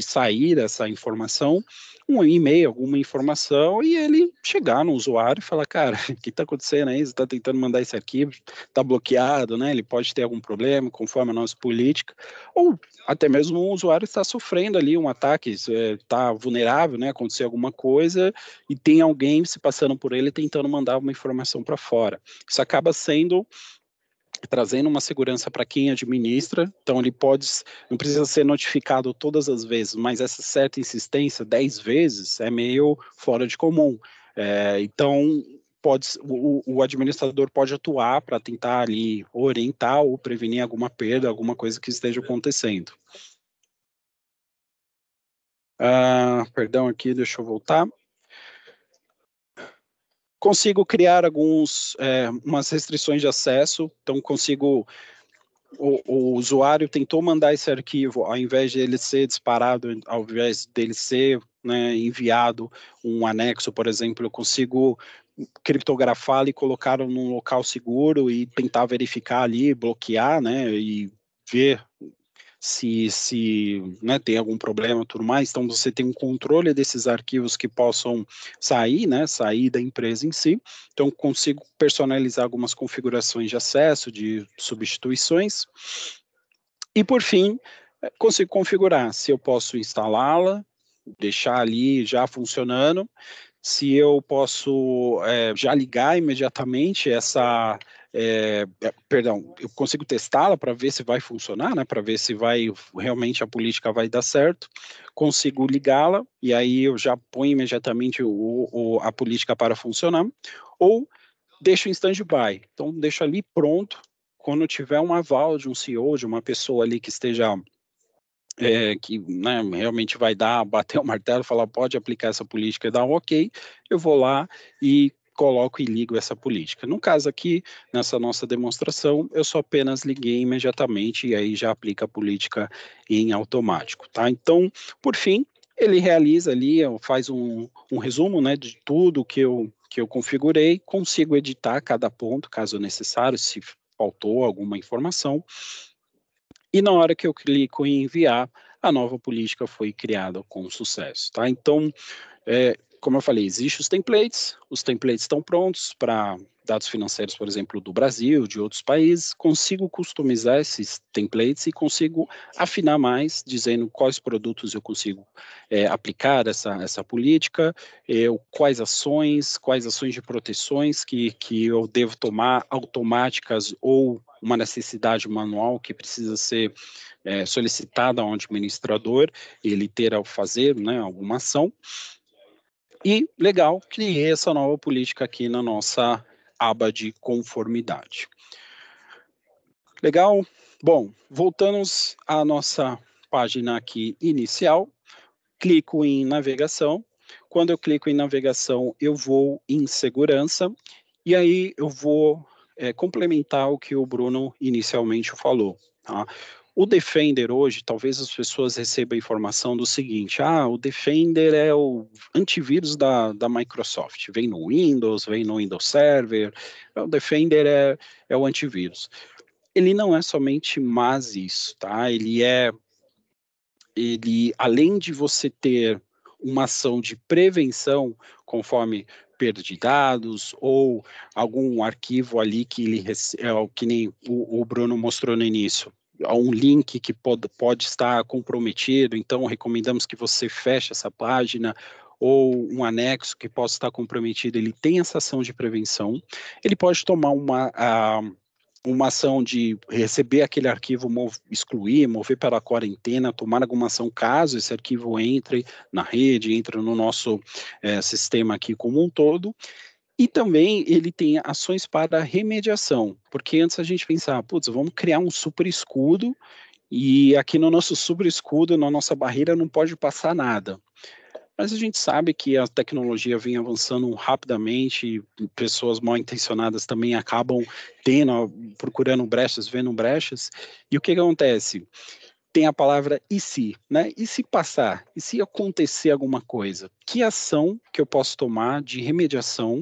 sair essa informação, um e-mail, alguma informação, e ele chegar no usuário e falar, cara, o que está acontecendo aí? Você está tentando mandar esse arquivo, está bloqueado, né? Ele pode ter algum problema, conforme a nossa política, ou até mesmo o usuário está sofrendo ali um ataque, está vulnerável, né? Aconteceu alguma coisa e tem alguém se passando por ele tentando mandar uma informação para fora. Isso acaba trazendo uma segurança para quem administra, então ele não precisa ser notificado todas as vezes, mas essa certa insistência, 10 vezes, é meio fora de comum. Então, o administrador pode atuar para tentar ali orientar ou prevenir alguma perda, alguma coisa que esteja acontecendo. Perdão aqui, deixa eu voltar. Consigo criar umas restrições de acesso, então consigo o usuário tentou mandar esse arquivo, ao invés de ele ser disparado, ao invés dele ser, né, enviado um anexo, por exemplo, eu consigo criptografá-lo e colocá-lo num local seguro e tentar verificar ali, bloquear, né, e ver se né, tem algum problema e tudo mais. Então, você tem um controle desses arquivos que possam sair, né, sair da empresa em si. Então, consigo personalizar algumas configurações de acesso, de substituições. E, por fim, consigo configurar se eu posso instalá-la, deixar ali já funcionando, se eu posso já ligar imediatamente eu consigo testá-la para ver se vai funcionar, né, para ver se realmente a política vai dar certo, consigo ligá-la e aí eu já ponho imediatamente a política para funcionar, ou deixo em stand-by, então deixo ali pronto, quando tiver um aval de um CEO, de uma pessoa ali que esteja que, né, realmente vai bater o martelo, falar, pode aplicar essa política e dar um ok, eu vou lá e coloco e ligo essa política. No caso aqui, nessa nossa demonstração, eu só apenas liguei imediatamente e aí já aplica a política em automático, tá? Então, por fim, ele realiza ali, faz um resumo, né, de tudo que eu configurei, consigo editar cada ponto, caso necessário, se faltou alguma informação, e na hora que eu clico em enviar, a nova política foi criada com sucesso, tá? Então, como eu falei, existem os templates estão prontos para dados financeiros, por exemplo, do Brasil, de outros países, consigo customizar esses templates e consigo afinar mais, dizendo quais produtos eu consigo aplicar essa política, quais ações de proteções que eu devo tomar automáticas ou uma necessidade manual que precisa ser solicitada ao administrador, ele ter ao fazer, né, alguma ação. E, legal, criei essa nova política aqui na nossa aba de conformidade. Legal? Bom, voltamos à nossa página aqui inicial. Clico em navegação. Quando eu clico em navegação, eu vou em segurança. E aí eu vou complementar o que o Bruno inicialmente falou. Tá? O Defender hoje, talvez as pessoas recebam a informação do seguinte, o Defender é o antivírus da Microsoft, vem no Windows, vem no Windows Server, o Defender é o antivírus. Ele não é somente mais isso, tá? Ele, além de você ter uma ação de prevenção, conforme perda de dados ou algum arquivo ali que que nem o Bruno mostrou no início, um link que pode estar comprometido, então recomendamos que você feche essa página, ou um anexo que possa estar comprometido, ele tem essa ação de prevenção, ele pode tomar uma ação de receber aquele arquivo, excluir, mover para a quarentena, tomar alguma ação caso esse arquivo entre na rede, entre no nosso sistema aqui como um todo. E também ele tem ações para remediação, porque antes a gente pensava, putz, vamos criar um super escudo, e aqui no nosso super escudo, na nossa barreira, não pode passar nada. Mas a gente sabe que a tecnologia vem avançando rapidamente, e pessoas mal intencionadas também acabam procurando brechas, vendo brechas, e o que acontece? Tem a palavra e se, né? E se passar? E se acontecer alguma coisa? Que ação que eu posso tomar de remediação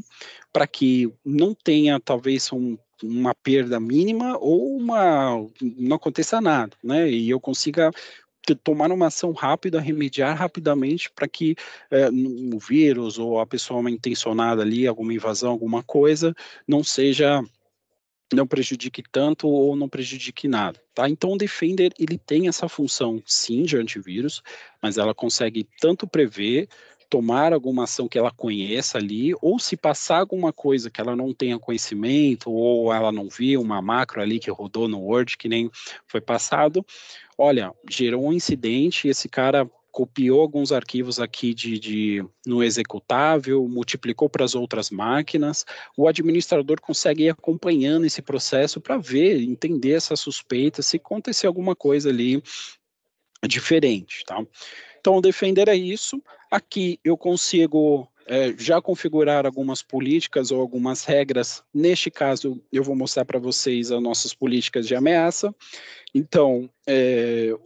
para que não tenha, talvez, uma perda mínima ou não aconteça nada, né? E eu consiga tomar uma ação rápida, remediar rapidamente para que o vírus ou a pessoa mal intencionada ali, alguma invasão, alguma coisa, não prejudique tanto ou não prejudique nada, tá? Então o Defender, ele tem essa função, sim, de antivírus, mas ela consegue tanto prever, tomar alguma ação que ela conheça ali, ou se passar alguma coisa que ela não tenha conhecimento, ou ela não viu uma macro ali que rodou no Word, que nem foi passado, olha, gerou um incidente, esse cara copiou alguns arquivos aqui no executável, multiplicou para as outras máquinas, o administrador consegue ir acompanhando esse processo para ver, entender essa suspeita, se acontecer alguma coisa ali diferente, tá? Então, o Defender é isso. Aqui eu consigo já configurar algumas políticas ou algumas regras. Neste caso, eu vou mostrar para vocês as nossas políticas de ameaça. Então,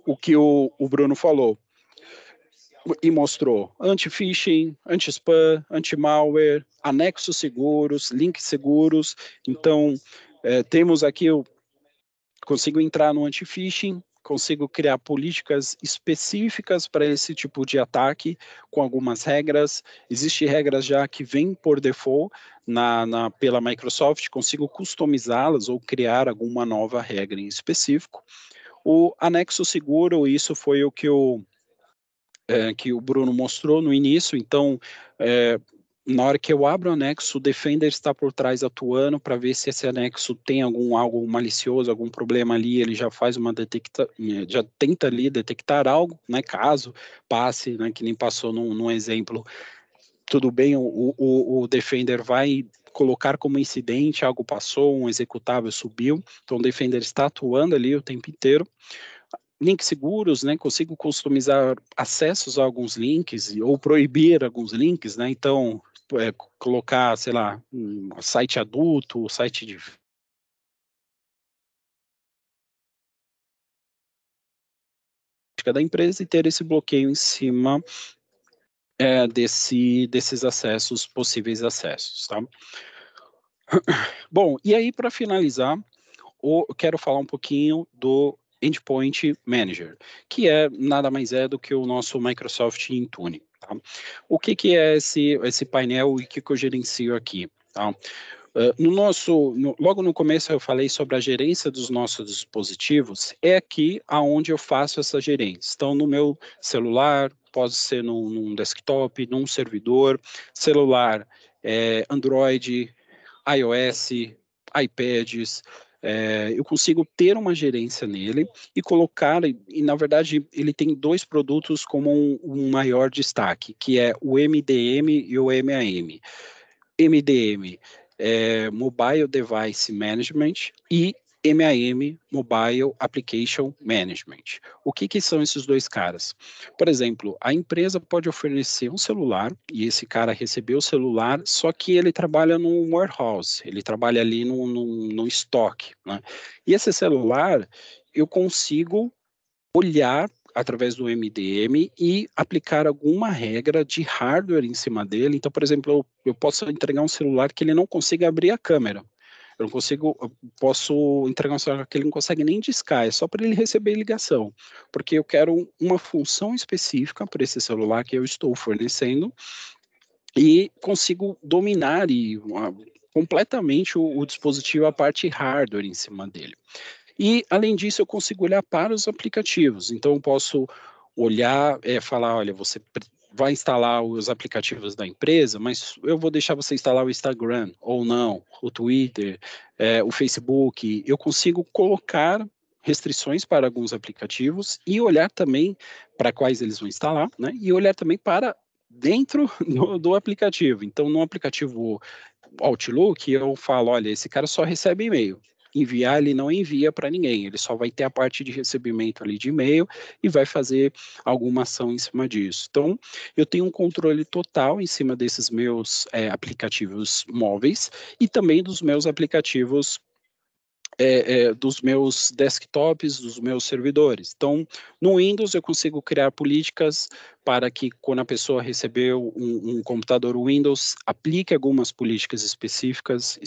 o que o Bruno falou e mostrou: anti-phishing, anti-spam, anti-malware, anexos seguros, links seguros. Então, temos aqui, eu consigo entrar no anti-phishing, consigo criar políticas específicas para esse tipo de ataque, com algumas regras. Existem regras já que vêm por default pela Microsoft, consigo customizá-las ou criar alguma nova regra em específico. O anexo seguro, isso foi o que o Bruno mostrou no início, então, na hora que eu abro o anexo, o Defender está por trás atuando para ver se esse anexo tem algo malicioso, algum problema ali, ele já faz já tenta ali detectar algo, né, caso passe, né, que nem passou num exemplo, tudo bem, o Defender vai colocar como incidente, algo passou, um executável subiu, então o Defender está atuando ali o tempo inteiro. Links seguros, né? Consigo customizar acessos a alguns links ou proibir alguns links, né? Então, colocar, sei lá, um site adulto, site de da empresa e ter esse bloqueio em cima desses acessos, possíveis acessos, tá? Bom, e aí para finalizar, eu quero falar um pouquinho do Endpoint Manager, que nada mais é do que o nosso Microsoft Intune. Tá? O que é esse painel e o que eu gerencio aqui? Tá? Logo no começo eu falei sobre a gerência dos nossos dispositivos, é aqui aonde eu faço essa gerência. Então, no meu celular, pode ser num desktop, num servidor, celular, Android, iOS, iPads, eu consigo ter uma gerência nele e colocar, e na verdade ele tem dois produtos como um maior destaque, que é o MDM e o MAM. MDM é Mobile Device Management e MAM, Mobile Application Management. O que são esses dois caras? Por exemplo, a empresa pode oferecer um celular e esse cara recebeu o celular, só que ele trabalha num warehouse, ele trabalha ali no estoque, né? E esse celular, eu consigo olhar através do MDM e aplicar alguma regra de hardware em cima dele. Então, por exemplo, eu posso entregar um celular que ele não consiga abrir a câmera. Eu posso entregar um celular que ele não consegue nem discar, é só para ele receber ligação, porque eu quero uma função específica para esse celular que eu estou fornecendo e consigo dominar completamente o dispositivo, a parte hardware em cima dele. E, além disso, eu consigo olhar para os aplicativos. Então, eu posso olhar, falar, olha, você vai instalar os aplicativos da empresa, mas eu vou deixar você instalar o Instagram, ou não, o Twitter, o Facebook. Eu consigo colocar restrições para alguns aplicativos e olhar também para quais eles vão instalar, né? E olhar também para dentro do aplicativo. Então, no aplicativo Outlook, eu falo, olha, esse cara só recebe e-mail. Enviar, ele não envia para ninguém, ele só vai ter a parte de recebimento ali de e-mail e vai fazer alguma ação em cima disso. Então, eu tenho um controle total em cima desses meus aplicativos móveis e também dos meus aplicativos dos meus desktops, dos meus servidores. Então, no Windows eu consigo criar políticas para que quando a pessoa recebeu um computador Windows, aplique algumas políticas específicas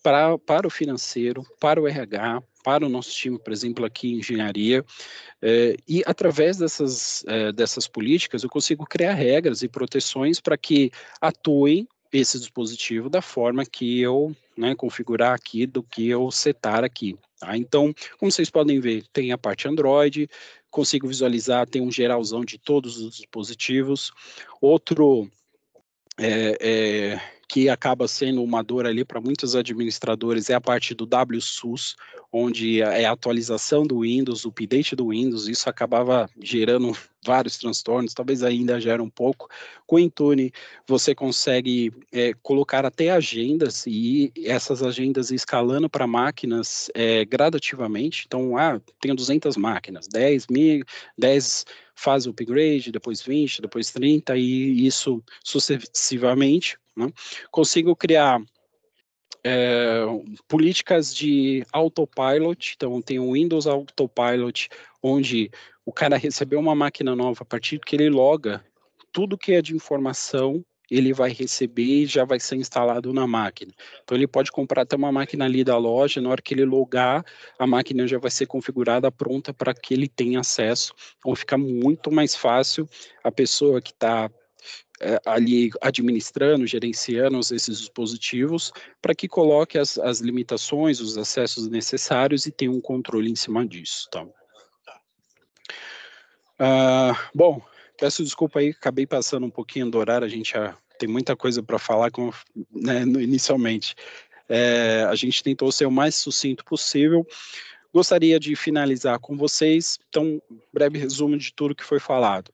para o financeiro, para o RH, para o nosso time, por exemplo, aqui em engenharia, e através dessas políticas eu consigo criar regras e proteções para que atuem esse dispositivo da forma que eu configurar aqui, do que eu setar aqui. Tá? Então, como vocês podem ver, tem a parte Android, consigo visualizar, tem um geralzão de todos os dispositivos. Outro que acaba sendo uma dor ali para muitos administradores é a parte do WSUS, onde é a atualização do Windows, o update do Windows, isso acabava gerando vários transtornos, talvez ainda gera um pouco. Com o Intune, você consegue colocar até agendas e essas agendas escalando para máquinas gradativamente. Então, tenho 200 máquinas, 10 faz o upgrade, depois 20, depois 30 e isso sucessivamente. Né? Consigo criar políticas de autopilot, então tem o Windows Autopilot, onde o cara recebeu uma máquina nova, a partir que ele loga, tudo que é de informação, ele vai receber e já vai ser instalado na máquina. Então ele pode comprar até uma máquina ali da loja, na hora que ele logar, a máquina já vai ser configurada, pronta para que ele tenha acesso. Então fica muito mais fácil a pessoa que está ali administrando, gerenciando esses dispositivos, para que coloque as limitações, os acessos necessários e tenha um controle em cima disso. Tá? Bom, peço desculpa aí, acabei passando um pouquinho do horário, a gente já tem muita coisa para falar inicialmente. A gente tentou ser o mais sucinto possível. Gostaria de finalizar com vocês, então, breve resumo de tudo que foi falado.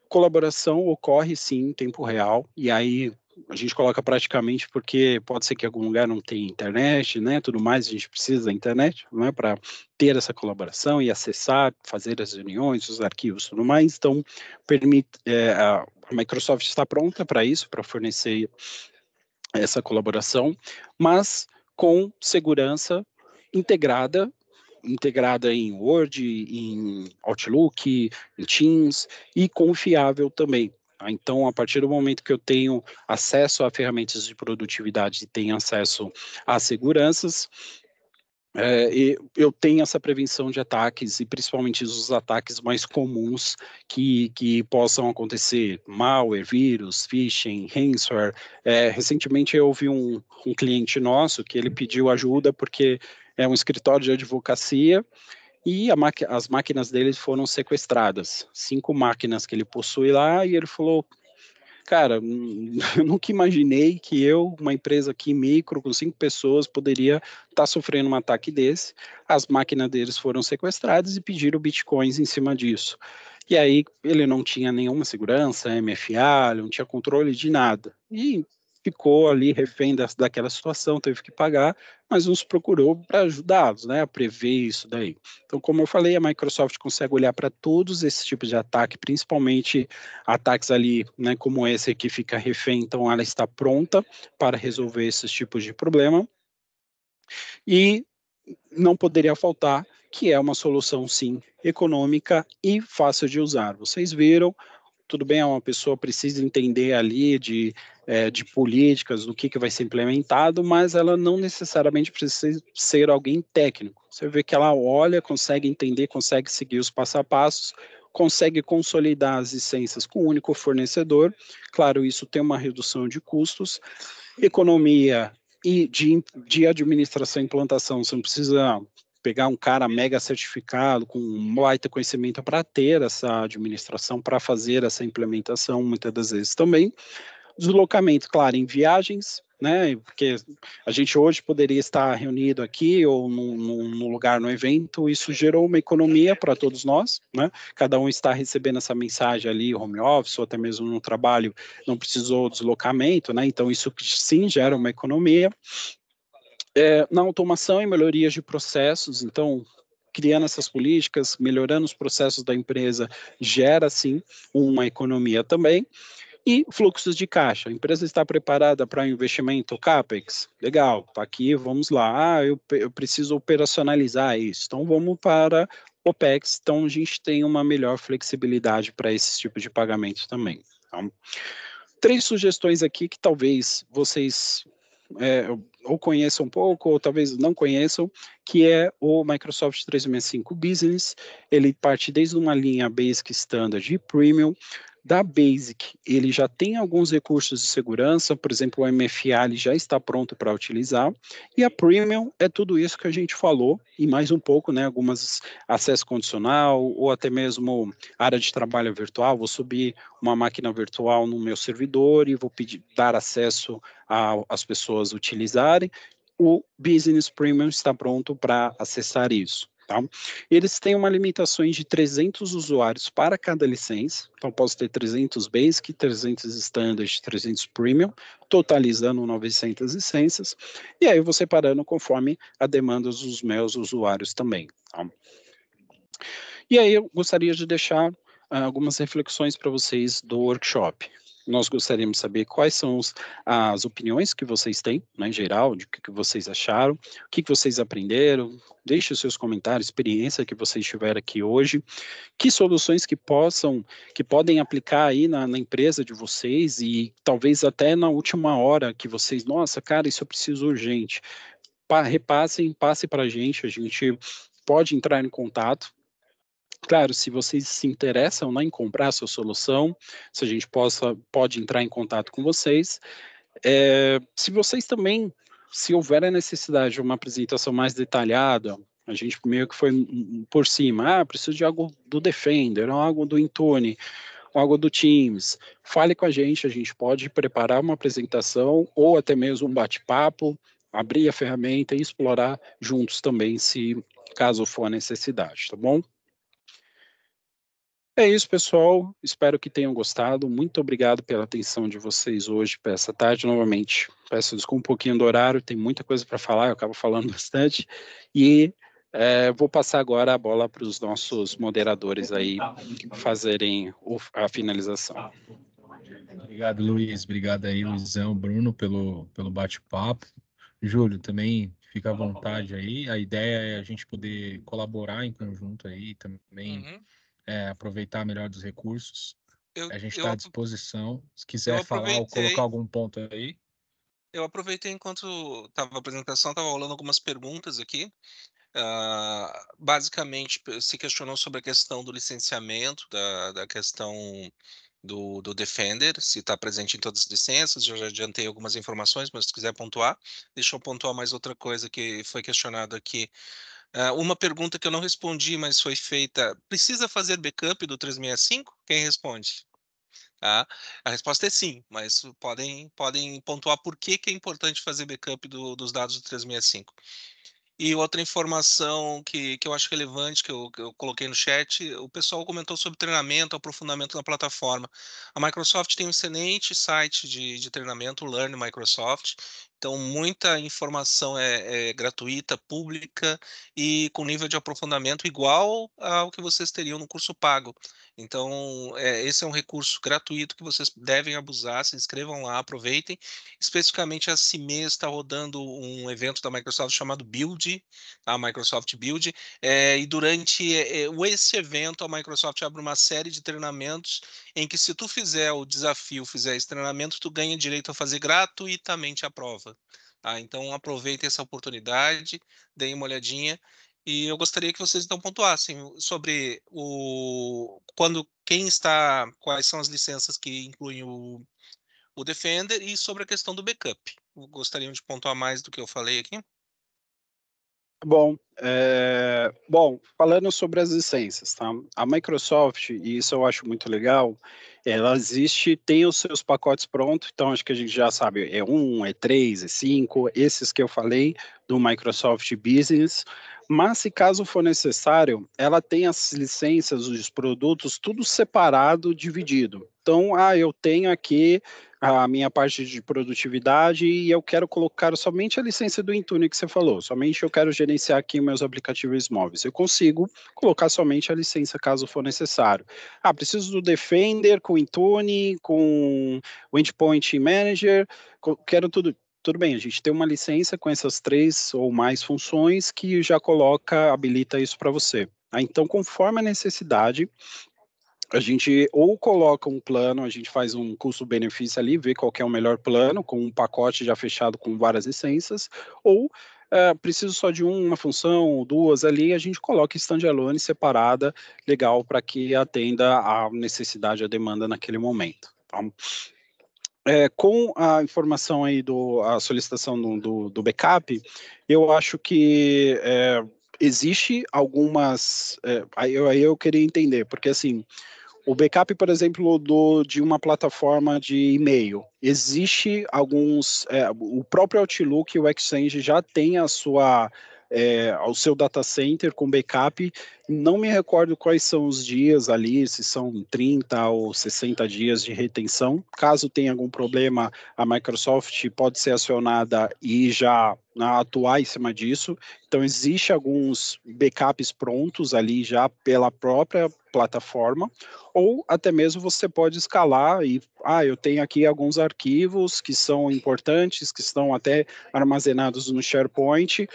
Colaboração ocorre sim em tempo real, e aí a gente coloca praticamente porque pode ser que em algum lugar não tenha internet, né, tudo mais, a gente precisa da internet, né, para ter essa colaboração e acessar, fazer as reuniões, os arquivos, tudo mais, então a Microsoft está pronta para isso, para fornecer essa colaboração, mas com segurança integrada em Word, em Outlook, em Teams e confiável também. Tá? Então, a partir do momento que eu tenho acesso a ferramentas de produtividade e tenho acesso a seguranças, eu tenho essa prevenção de ataques e principalmente os ataques mais comuns que possam acontecer, malware, vírus, phishing, ransomware. Recentemente eu ouvi um cliente nosso que ele pediu ajuda porque é um escritório de advocacia e as máquinas dele foram sequestradas. 5 máquinas que ele possui lá e ele falou, Cara, eu nunca imaginei que eu, uma empresa aqui micro, com 5 pessoas, poderia estar sofrendo um ataque desse. As máquinas deles foram sequestradas e pediram bitcoins em cima disso. E aí ele não tinha nenhuma segurança, MFA, ele não tinha controle de nada. E ficou ali refém daquela situação, teve que pagar, mas nos procurou para ajudá-los, né, a prever isso daí. Então, como eu falei, a Microsoft consegue olhar para todos esses tipos de ataque, principalmente ataques ali, né, como esse aqui fica refém, então ela está pronta para resolver esses tipos de problema. E não poderia faltar que é uma solução, sim, econômica e fácil de usar. Vocês viram, tudo bem, uma pessoa precisa entender ali de políticas, do que vai ser implementado, mas ela não necessariamente precisa ser alguém técnico. Você vê que ela olha, consegue entender, consegue seguir os passo a passos, consegue consolidar as licenças com um único fornecedor. Claro, isso tem uma redução de custos, economia e de administração e implantação. Você não precisa pegar um cara mega certificado, com um baita conhecimento para ter essa administração, para fazer essa implementação, muitas das vezes também. Deslocamento, claro, em viagens, né? Porque a gente hoje poderia estar reunido aqui ou num lugar no evento, isso gerou uma economia para todos nós, né? Cada um está recebendo essa mensagem ali, home office, ou até mesmo no trabalho, não precisou deslocamento, né? Então, isso sim gera uma economia. Na automação e melhorias de processos, então, criando essas políticas, melhorando os processos da empresa, gera, sim, uma economia também. E fluxos de caixa. A empresa está preparada para investimento CAPEX? Legal, tá aqui, vamos lá. Eu preciso operacionalizar isso. Então, vamos para OPEX. Então, a gente tem uma melhor flexibilidade para esse tipo de pagamento também. Então, 3 sugestões aqui que talvez vocês ou conheçam um pouco, ou talvez não conheçam, que é o Microsoft 365 Business. Ele parte desde uma linha Basic Standard e Premium. Da Basic, ele já tem alguns recursos de segurança, por exemplo, o MFA ele já está pronto para utilizar, e a Premium é tudo isso que a gente falou, e mais um pouco, né, algumas acesso condicional, ou até mesmo área de trabalho virtual, vou subir uma máquina virtual no meu servidor e vou dar acesso às pessoas utilizarem. O Business Premium está pronto para acessar isso. Tá? Eles têm uma limitação de 300 usuários para cada licença, então posso ter 300 Basic, 300 Standard, 300 Premium, totalizando 900 licenças, e aí eu vou separando conforme a demanda dos meus usuários também. Tá? E aí eu gostaria de deixar algumas reflexões para vocês do workshop. Nós gostaríamos de saber quais são as opiniões que vocês têm, né, em geral, de o que vocês acharam, o que vocês aprenderam, deixe os seus comentários, experiência que vocês tiveram aqui hoje, que soluções que podem aplicar aí na empresa de vocês e talvez até na última hora que vocês, nossa, cara, isso eu preciso urgente. Passe para a gente pode entrar em contato. Claro, se vocês se interessam, né, em comprar a sua solução, se a gente pode entrar em contato com vocês. Se vocês também, se houver a necessidade de uma apresentação mais detalhada, a gente meio que foi por cima, preciso de algo do Defender, algo do Intune, algo do Teams, fale com a gente pode preparar uma apresentação ou até mesmo um bate-papo, abrir a ferramenta e explorar juntos também, se caso for a necessidade, tá bom? É isso, pessoal. Espero que tenham gostado. Muito obrigado pela atenção de vocês hoje, para essa tarde. Novamente, peço desculpa um pouquinho do horário, tem muita coisa para falar, eu acabo falando bastante. E vou passar agora a bola para os nossos moderadores aí fazerem a finalização. Obrigado, Luiz. Obrigado aí, Luizão, Bruno, pelo bate-papo. Júlio, também fica à vontade aí. A ideia é a gente poder colaborar em conjunto aí também. Aproveitar melhor dos recursos. A gente está à disposição. Se quiser falar ou colocar algum ponto aí. Eu aproveitei enquanto estava a apresentação, estava rolando algumas perguntas aqui. Basicamente, se questionou sobre a questão do licenciamento, da questão do Defender, se está presente em todas as licenças. Eu já adiantei algumas informações, mas se quiser pontuar, deixa eu pontuar mais outra coisa que foi questionado aqui. Uma pergunta que eu não respondi, mas foi feita: precisa fazer backup do 365? Quem responde? Tá? A resposta é sim, mas podem pontuar por que é importante fazer backup dos dados do 365. E outra informação que eu acho relevante, que eu coloquei no chat, o pessoal comentou sobre treinamento, aprofundamento na plataforma. A Microsoft tem um excelente site de treinamento, o Learn Microsoft. Então, muita informação é gratuita, pública e com nível de aprofundamento igual ao que vocês teriam no curso pago. Então, esse é um recurso gratuito que vocês devem abusar, se inscrevam lá, aproveitem. Especificamente, a CIMES está rodando um evento da Microsoft chamado Build, a Microsoft Build, e durante esse evento, a Microsoft abre uma série de treinamentos em que, se tu fizer o desafio, fizer esse treinamento, tu ganha direito a fazer gratuitamente a prova. Tá? Então, aproveitem essa oportunidade, deem uma olhadinha. E eu gostaria que vocês então pontuassem sobre quais são as licenças que incluem o Defender e sobre a questão do backup. Gostariam de pontuar mais do que eu falei aqui? Bom, falando sobre as licenças, tá? A Microsoft, e isso eu acho muito legal, ela existe, tem os seus pacotes prontos, então acho que a gente já sabe, é 1, é 3, é 5, esses que eu falei do Microsoft Business, mas se caso for necessário, ela tem as licenças, os produtos, tudo separado, dividido. Então, eu tenho aqui a minha parte de produtividade e eu quero colocar somente a licença do Intune que você falou, somente eu quero gerenciar aqui meus aplicativos móveis. Eu consigo colocar somente a licença caso for necessário. Preciso do Defender com Intune, com o Endpoint Manager, quero tudo. Tudo bem, a gente tem uma licença com essas 3 ou mais funções que já habilita isso para você. Então, conforme a necessidade, a gente ou coloca um plano, a gente faz um custo-benefício ali, vê qual que é o melhor plano, com um pacote já fechado com várias licenças, ou preciso só de uma função, ou 2 ali, a gente coloca standalone separada, legal, para que atenda a necessidade, a demanda naquele momento. Tá? Com a informação aí a solicitação do backup, eu acho que existe algumas, aí eu queria entender, porque assim, o backup, por exemplo, de uma plataforma de e-mail, existe alguns, o próprio Outlook e o Exchange já tem o seu data center com backup, não me recordo quais são os dias ali, se são 30 ou 60 dias de retenção, caso tenha algum problema, a Microsoft pode ser acionada e já atuar em cima disso, então existe alguns backups prontos ali já pela própria plataforma, ou até mesmo você pode escalar e, eu tenho aqui alguns arquivos que são importantes, que estão até armazenados no SharePoint,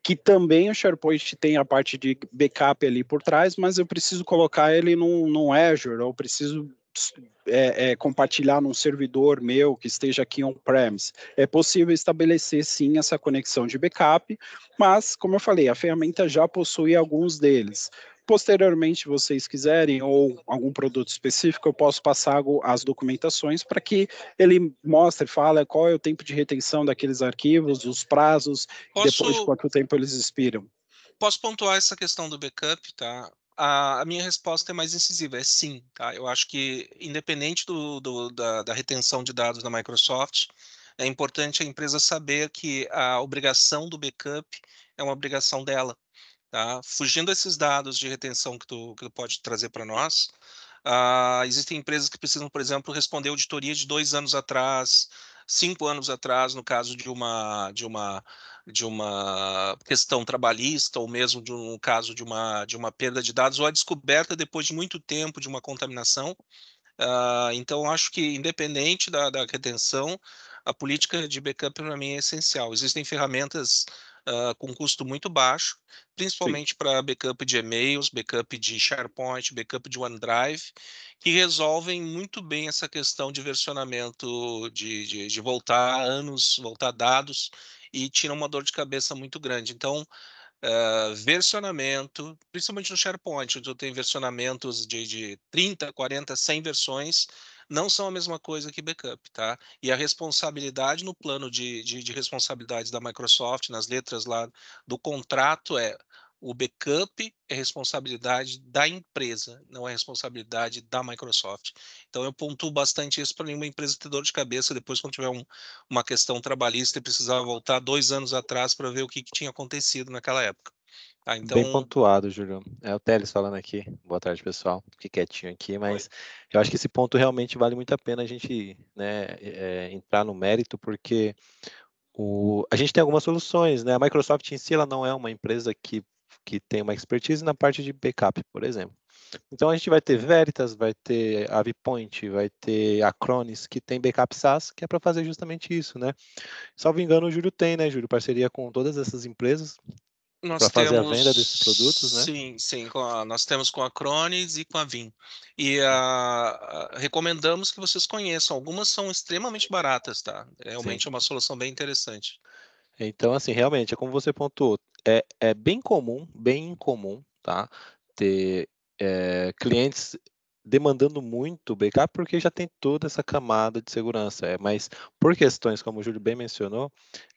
que também o SharePoint tem a parte de backup ali por trás, mas eu preciso colocar ele no Azure, ou preciso compartilhar num servidor meu que esteja aqui on-premise. É possível estabelecer, sim, essa conexão de backup, mas, como eu falei, a ferramenta já possui alguns deles. Posteriormente, vocês quiserem, ou algum produto específico, eu posso passar as documentações para que ele mostre, fale qual é o tempo de retenção daqueles arquivos, os prazos, e depois de Posso, quanto tempo eles expiram. posso pontuar essa questão do backup, tá? A minha resposta é mais incisiva, é sim, tá? Eu acho que, independente da retenção de dados da Microsoft, é importante a empresa saber que a obrigação do backup é uma obrigação dela, tá? Fugindo desses dados de retenção que tu pode trazer para nós, existem empresas que precisam, por exemplo, responder auditoria de 2 anos atrás, 5 anos atrás, no caso de uma questão trabalhista, ou mesmo de um caso de uma perda de dados, ou a descoberta depois de muito tempo de uma contaminação. Então, acho que, independente da retenção, a política de backup para mim é essencial. Existem ferramentas com custo muito baixo, Sim. principalmente para backup de e-mails, backup de SharePoint, backup de OneDrive, que resolvem muito bem essa questão de versionamento, de voltar anos, voltar dados, e tiram uma dor de cabeça muito grande. Então, versionamento, principalmente no SharePoint, onde eu tenho versionamentos de 30, 40, 100 versões, não são a mesma coisa que backup, tá? E a responsabilidade no plano de responsabilidades da Microsoft, nas letras lá do contrato, O backup é responsabilidade da empresa, não é responsabilidade da Microsoft. Então, eu pontuo bastante isso para nenhuma empresa ter dor de cabeça depois, quando tiver uma questão trabalhista e precisar voltar 2 anos atrás para ver o que tinha acontecido naquela época. Tá? Bem Então, pontuado, Júlio. É o Teles falando aqui. Boa tarde, pessoal. Fiquei quietinho aqui, mas eu acho que esse ponto realmente vale muito a pena a gente, né, entrar no mérito, porque a gente tem algumas soluções, né? A Microsoft em si, ela não é uma empresa que tem uma expertise na parte de backup, por exemplo. Então a gente vai ter Veritas, vai ter AvePoint, vai ter Acronis, que tem backup SaaS, que é para fazer justamente isso, né? Salvo engano, o Júlio tem, né, Júlio? Parceria com todas essas empresas nós para fazer a venda desses produtos, né? sim, nós temos com a Acronis e com a Vim. E recomendamos que vocês conheçam. Algumas são extremamente baratas, tá? Realmente Sim. é uma solução bem interessante. Então, assim, realmente, é como você pontuou, é bem incomum, tá? Ter clientes demandando muito backup, porque já tem toda essa camada de segurança. Mas por questões, como o Júlio bem mencionou,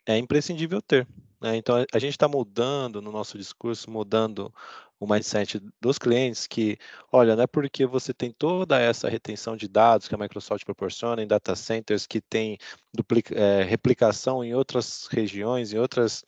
é imprescindível ter, né? Então, a gente está mudando no nosso discurso, mudando o mindset dos clientes que, olha, não é porque você tem toda essa retenção de dados que a Microsoft proporciona em data centers, que tem replicação em outras regiões, em outras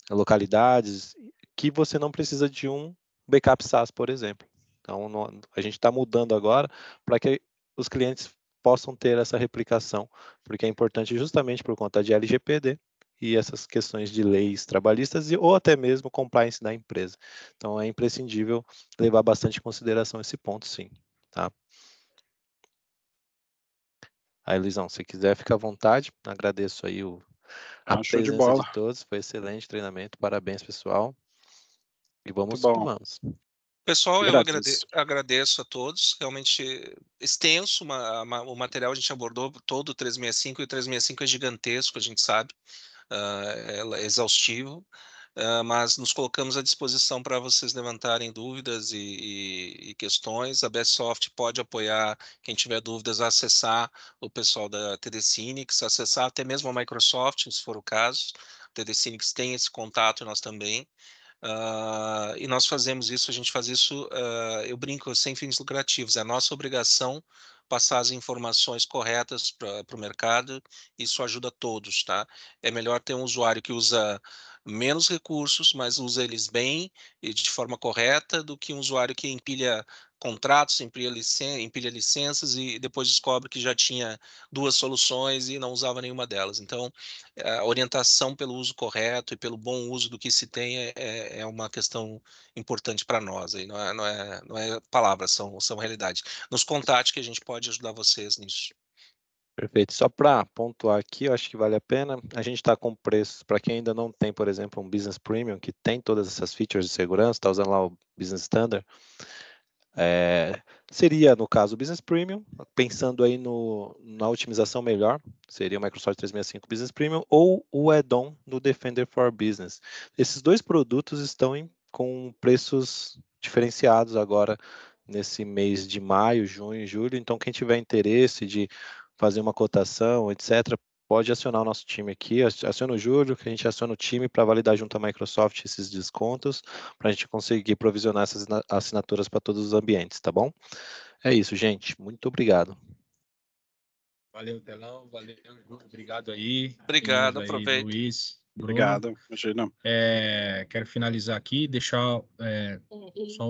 localidades, que você não precisa de um backup SaaS, por exemplo. Então, a gente está mudando agora para que os clientes possam ter essa replicação, porque é importante justamente por conta de LGPD e essas questões de leis trabalhistas ou até mesmo compliance da empresa. Então, é imprescindível levar bastante em consideração esse ponto, sim. Tá? Aí, Luizão, se quiser, fica à vontade. Agradeço aí a Show de presença bola. de todos. Foi excelente treinamento. Parabéns, pessoal. E Muito vamos que bom. vamos. Pessoal, eu Agradeço. agradeço a todos. Realmente extenso o material, a gente abordou todo o 365 e o 365 é gigantesco, a gente sabe, é exaustivo. Mas nos colocamos à disposição para vocês levantarem dúvidas e questões. A Bestsoft pode apoiar quem tiver dúvidas a acessar o pessoal da TD Synnex, acessar até mesmo a Microsoft, se for o caso. A TD Synnex tem esse contato, nós também. E nós fazemos isso, a gente faz isso, eu brinco, sem fins lucrativos, é a nossa obrigação passar as informações corretas para o mercado, isso ajuda todos, tá? É melhor ter um usuário que usa menos recursos, mas usa eles bem e de forma correta, do que um usuário que empilha contratos, empilha licenças e depois descobre que já tinha 2 soluções e não usava nenhuma delas. Então, a orientação pelo uso correto e pelo bom uso do que se tem é uma questão importante para nós. Aí não é palavras, são realidade. Nos contate que a gente pode ajudar vocês nisso. Perfeito. Só para pontuar aqui, eu acho que vale a pena. A gente está com preços, para quem ainda não tem, por exemplo, um Business Premium, que tem todas essas features de segurança, está usando lá o Business Standard, seria, no caso, o Business Premium, pensando aí na otimização melhor, seria o Microsoft 365 Business Premium, ou o add-on no Defender for Business. Esses dois produtos estão com preços diferenciados agora, nesse mês de maio, junho e julho, então quem tiver interesse de fazer uma cotação, etc., pode acionar o nosso time aqui, aciona o Júlio, que a gente aciona o time para validar junto à Microsoft esses descontos, para a gente conseguir provisionar essas assinaturas para todos os ambientes, tá bom? É isso, gente. Muito obrigado. Valeu, Telão. Valeu, Júlio. Obrigado aí. Obrigado, Meninos aí, aproveito. Luiz, Bruno. Obrigado. Imagina. Quero finalizar aqui, deixar só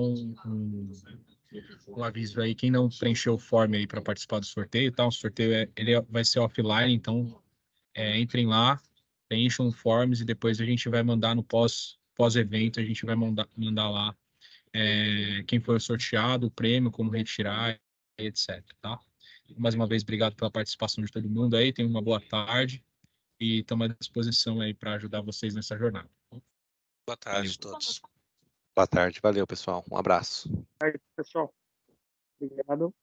um aviso aí, quem não preencheu o form aí para participar do sorteio, tá? O sorteio vai ser offline, então entrem lá, preencham o forms e depois a gente vai mandar no pós-evento, a gente vai mandar lá quem foi sorteado, o prêmio, como retirar, etc, tá? Mais uma vez, obrigado pela participação de todo mundo aí, tenham uma boa tarde e estamos à disposição aí para ajudar vocês nessa jornada. Boa tarde a todos. Boa tarde. Valeu, pessoal. Um abraço. Aí, pessoal. Obrigado.